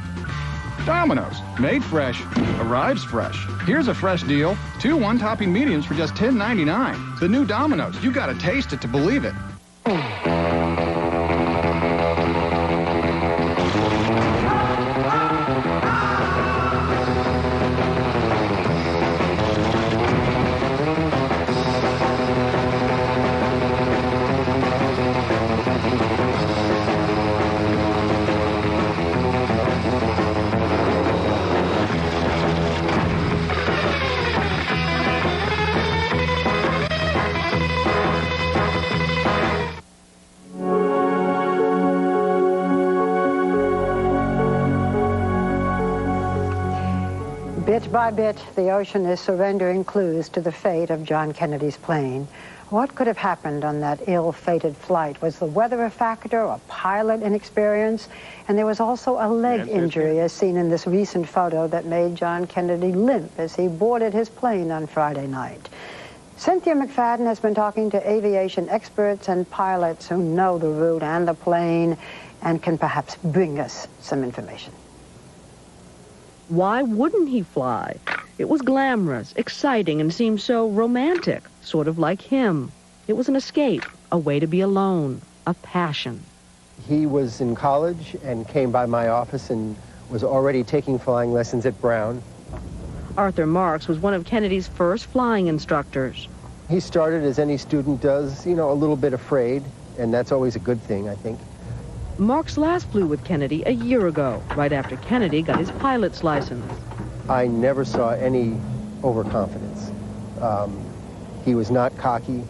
Domino's, made fresh, arrives fresh. Here's a fresh deal. 2 one-topping mediums for just $10.99. The new Domino's, you gotta taste it to believe it. Bit by bit, the ocean is surrendering clues to the fate of John Kennedy's plane. What could have happened on that ill-fated flight? Was the weather a factor, a pilot inexperience? And there was also a leg injury, as seen in this recent photo, that made John Kennedy limp as he boarded his plane on Friday night. Cynthia McFadden has been talking to aviation experts and pilots who know the route and the plane and can perhaps bring us some information. Why wouldn't he fly? It was glamorous, exciting, and seemed so romantic, sort of like him. It was an escape, a way to be alone, a passion. He was in college and came by my office and was already taking flying lessons at Brown. Arthur Marks was one of Kennedy's first flying instructors. He started, as any student does, you know, a little bit afraid, and that's always a good thing, I think. Marks last flew with Kennedy a year ago, right after Kennedy got his pilot's license. I never saw any overconfidence. He was not cocky.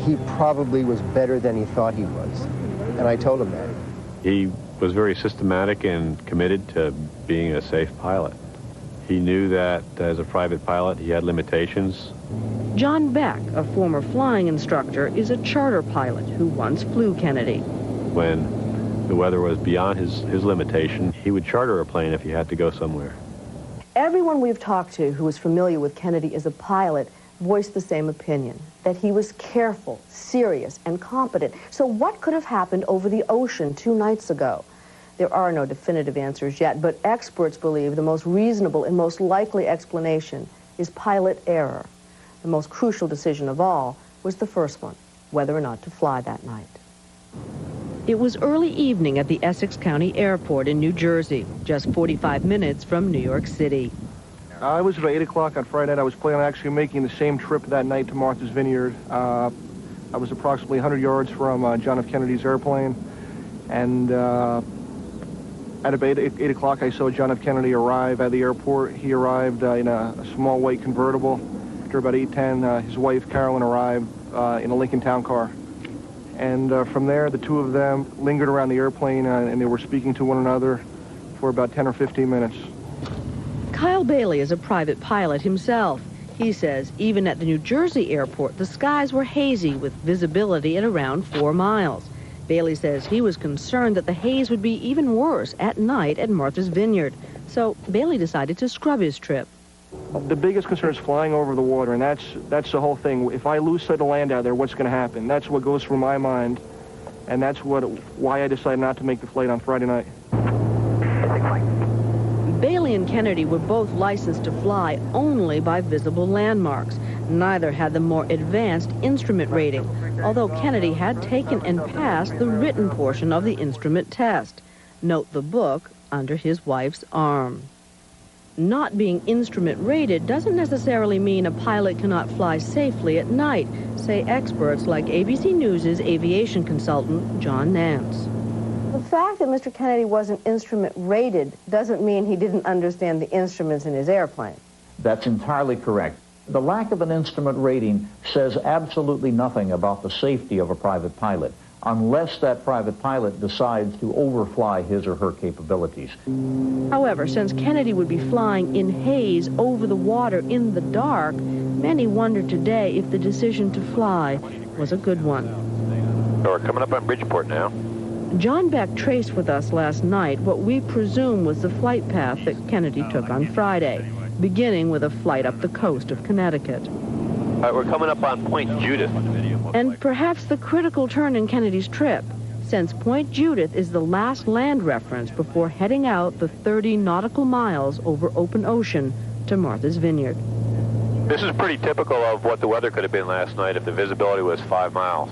He probably was better than he thought he was, and I told him that. He was very systematic and committed to being a safe pilot. He knew that as a private pilot, he had limitations. John Beck, a former flying instructor, is a charter pilot who once flew Kennedy. When the weather was beyond his limitation, he would charter a plane if he had to go somewhere. Everyone we've talked to who was familiar with Kennedy as a pilot voiced the same opinion, that he was careful, serious, and competent. So what could have happened over the ocean 2 nights ago? There are no definitive answers yet, but experts believe the most reasonable and most likely explanation is pilot error. The most crucial decision of all was the first one, whether or not to fly that night. It was early evening at the Essex County Airport in New Jersey, just 45 minutes from New York City. I was at 8 o'clock on Friday night. I was planning on actually making the same trip that night to Martha's Vineyard. I was approximately 100 yards from John F. Kennedy's airplane, and at about 8 o'clock, I saw John F. Kennedy arrive at the airport. He arrived in a small white convertible. After about 8:10, his wife, Carolyn, arrived in a Lincoln Town car. And from there, the two of them lingered around the airplane, and they were speaking to one another for about 10 or 15 minutes. Kyle Bailey is a private pilot himself. He says even at the New Jersey airport, the skies were hazy with visibility at around 4 miles. Bailey says he was concerned that the haze would be even worse at night at Martha's Vineyard. So Bailey decided to scrub his trip. The biggest concern is flying over the water, and that's the whole thing. If I lose sight of land out there, what's going to happen? That's what goes through my mind, and that's why I decided not to make the flight on Friday night. Bailey and Kennedy were both licensed to fly only by visible landmarks. Neither had the more advanced instrument rating, although Kennedy had taken and passed the written portion of the instrument test. Note the book under his wife's arm. Not being instrument rated doesn't necessarily mean a pilot cannot fly safely at night, say experts like ABC News' aviation consultant John Nance. The fact that Mr. Kennedy wasn't instrument rated doesn't mean he didn't understand the instruments in his airplane. That's entirely correct. The lack of an instrument rating says absolutely nothing about the safety of a private pilot, unless that private pilot decides to overfly his or her capabilities. However, since Kennedy would be flying in haze over the water in the dark, many wonder today if the decision to fly was a good one. So we're coming up on Bridgeport now. John Beck traced with us last night what we presume was the flight path that Kennedy took on Friday, beginning with a flight up the coast of Connecticut. All right, we're coming up on Point Judith. And perhaps the critical turn in Kennedy's trip, since Point Judith is the last land reference before heading out the 30 nautical miles over open ocean to Martha's Vineyard. This is pretty typical of what the weather could have been last night if the visibility was 5 miles.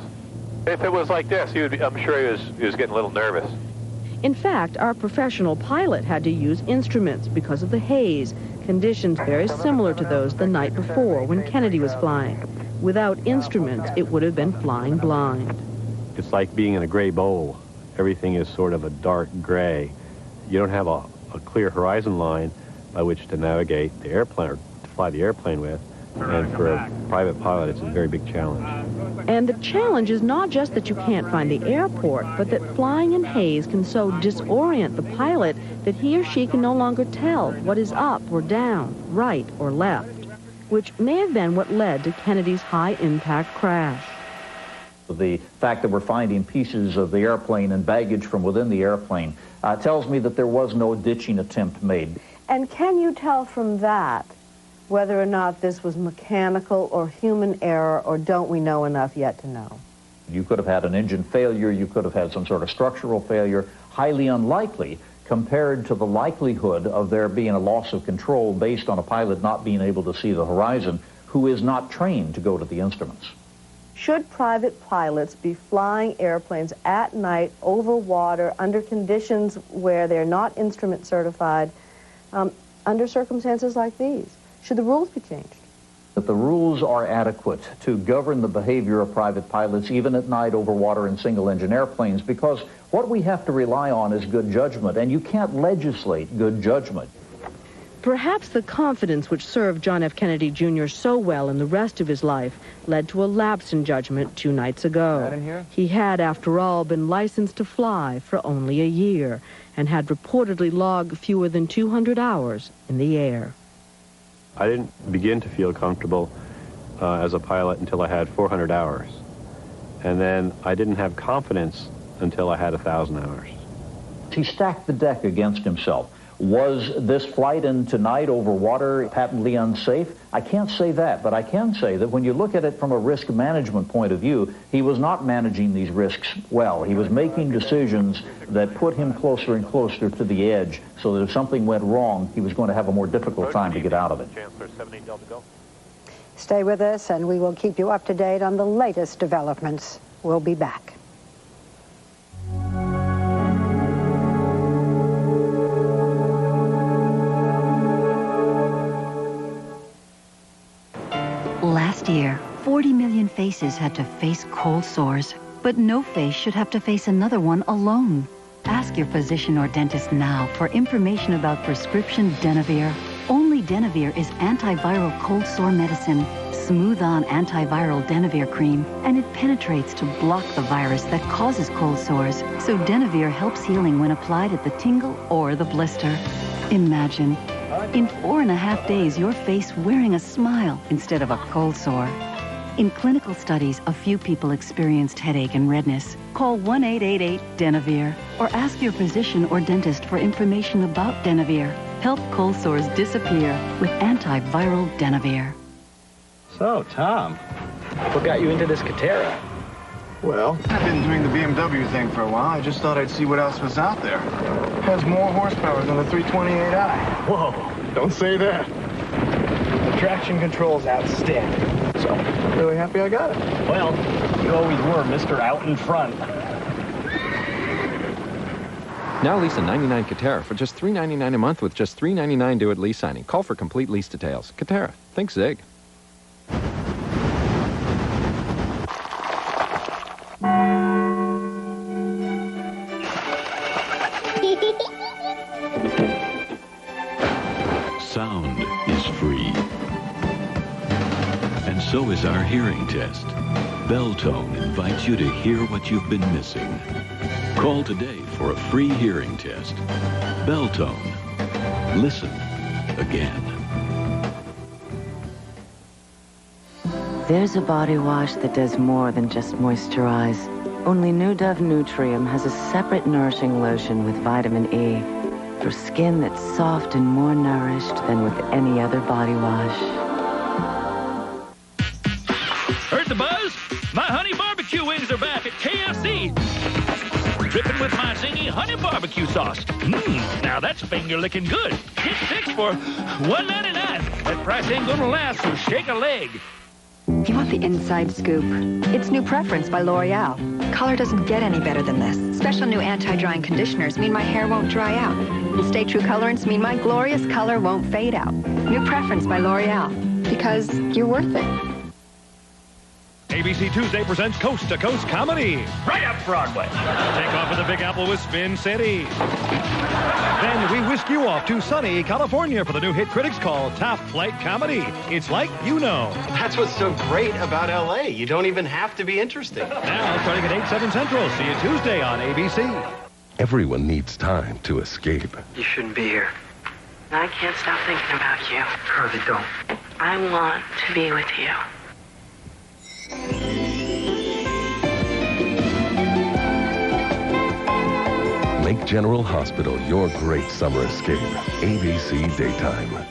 If it was like this, I'm sure he was getting a little nervous. In fact, our professional pilot had to use instruments because of the haze, conditions very similar to those the night before when Kennedy was flying. Without instruments, it would have been flying blind. It's like being in a gray bowl. Everything is sort of a dark gray. You don't have a clear horizon line by which to navigate the airplane or to fly the airplane with. And for a private pilot, it's a very big challenge. And the challenge is not just that you can't find the airport, but that flying in haze can so disorient the pilot that he or she can no longer tell what is up or down, right or left, which may have been what led to Kennedy's high-impact crash. The fact that we're finding pieces of the airplane and baggage from within the airplane tells me that there was no ditching attempt made. And can you tell from that whether or not this was mechanical or human error, or don't we know enough yet to know? You could have had an engine failure, you could have had some sort of structural failure, highly unlikely compared to the likelihood of there being a loss of control based on a pilot not being able to see the horizon who is not trained to go to the instruments. Should private pilots be flying airplanes at night over water under conditions where they're not instrument certified, under circumstances like these? Should the rules be changed? That the rules are adequate to govern the behavior of private pilots even at night over water in single-engine airplanes, because what we have to rely on is good judgment, and you can't legislate good judgment. Perhaps the confidence which served John F. Kennedy Jr. so well in the rest of his life led to a lapse in judgment 2 nights ago. He had, after all, been licensed to fly for only a year and had reportedly logged fewer than 200 hours in the air. I didn't begin to feel comfortable as a pilot until I had 400 hours. And then I didn't have confidence until I had 1,000 hours. He stacked the deck against himself. Was this flight in tonight over water patently unsafe? I can't say that, but I can say that when you look at it from a risk management point of view, he was not managing these risks well. He was making decisions that put him closer and closer to the edge, so that if something went wrong, he was going to have a more difficult time to get out of it. Stay with us, and we will keep you up to date on the latest developments. We'll be back. Last year, 40 million faces had to face cold sores, but no face should have to face another one alone. Ask your physician or dentist now for information about prescription Denavir. Only Denavir is antiviral cold sore medicine, smooth-on antiviral Denavir cream, and it penetrates to block the virus that causes cold sores, so Denavir helps healing when applied at the tingle or the blister. Imagine, in 4.5 days, your face wearing a smile instead of a cold sore. In clinical studies, a few people experienced headache and redness. Call 1-888-DENAVIR or ask your physician or dentist for information about Denavir. Help cold sores disappear with antiviral Denavir. So, Tom, what got you into this Catera? Well, I've been doing the BMW thing for a while. I just thought I'd see what else was out there. It has more horsepower than the 328i. Whoa, don't say that. The traction control's outstanding. So, I'm really happy I got it. Well, you always were Mr. Out in Front. Now lease a 99 Catera for just $3.99 a month with just $3.99 due at lease signing. Call for complete lease details. Catera. Think Zig. Sound is free. And so is our hearing test. Belltone invites you to hear what you've been missing. Call today for a free hearing test. Belltone. Listen again. There's a body wash that does more than just moisturize. Only New Dove Nutrium has a separate nourishing lotion with vitamin E for skin that's soft and more nourished than with any other body wash. Heard the buzz? My honey barbecue wings are back at KFC. Dripping with my zingy honey barbecue sauce. Now that's finger-licking good. Get 6 for $1.99. That price ain't gonna last, so shake a leg. You want the inside scoop? It's New Preference by L'Oreal. Color doesn't get any better than this. Special new anti-drying conditioners mean my hair won't dry out. And Stay True colorants mean my glorious color won't fade out. New Preference by L'Oreal. Because you're worth it. ABC Tuesday presents Coast to Coast Comedy. Right up Broadway. Take off in the Big Apple with Spin City. Then we whisk you off to sunny California for the new hit critics call Top Flight Comedy. It's like you know. That's what's so great about L.A. You don't even have to be interesting. Now, starting at 8, 7 Central. See you Tuesday on ABC. Everyone needs time to escape. You shouldn't be here. I can't stop thinking about you. Harvey, don't. I want to be with you. Make General Hospital your great summer escape. ABC Daytime.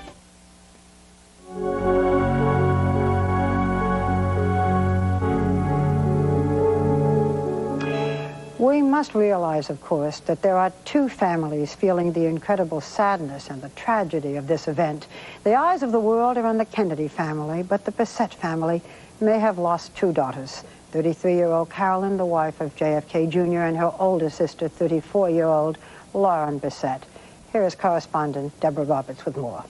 We must realize, of course, that there are two families feeling the incredible sadness and the tragedy of this event. The eyes of the world are on the Kennedy family, but the Bissett family may have lost two daughters. 33-year-old Carolyn, the wife of JFK Jr., and her older sister, 34-year-old Lauren Bissett. Here is correspondent Deborah Roberts with more.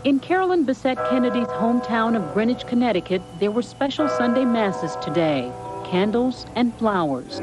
In Carolyn Bissett Kennedy's hometown of Greenwich, Connecticut, there were special Sunday masses today, candles and flowers.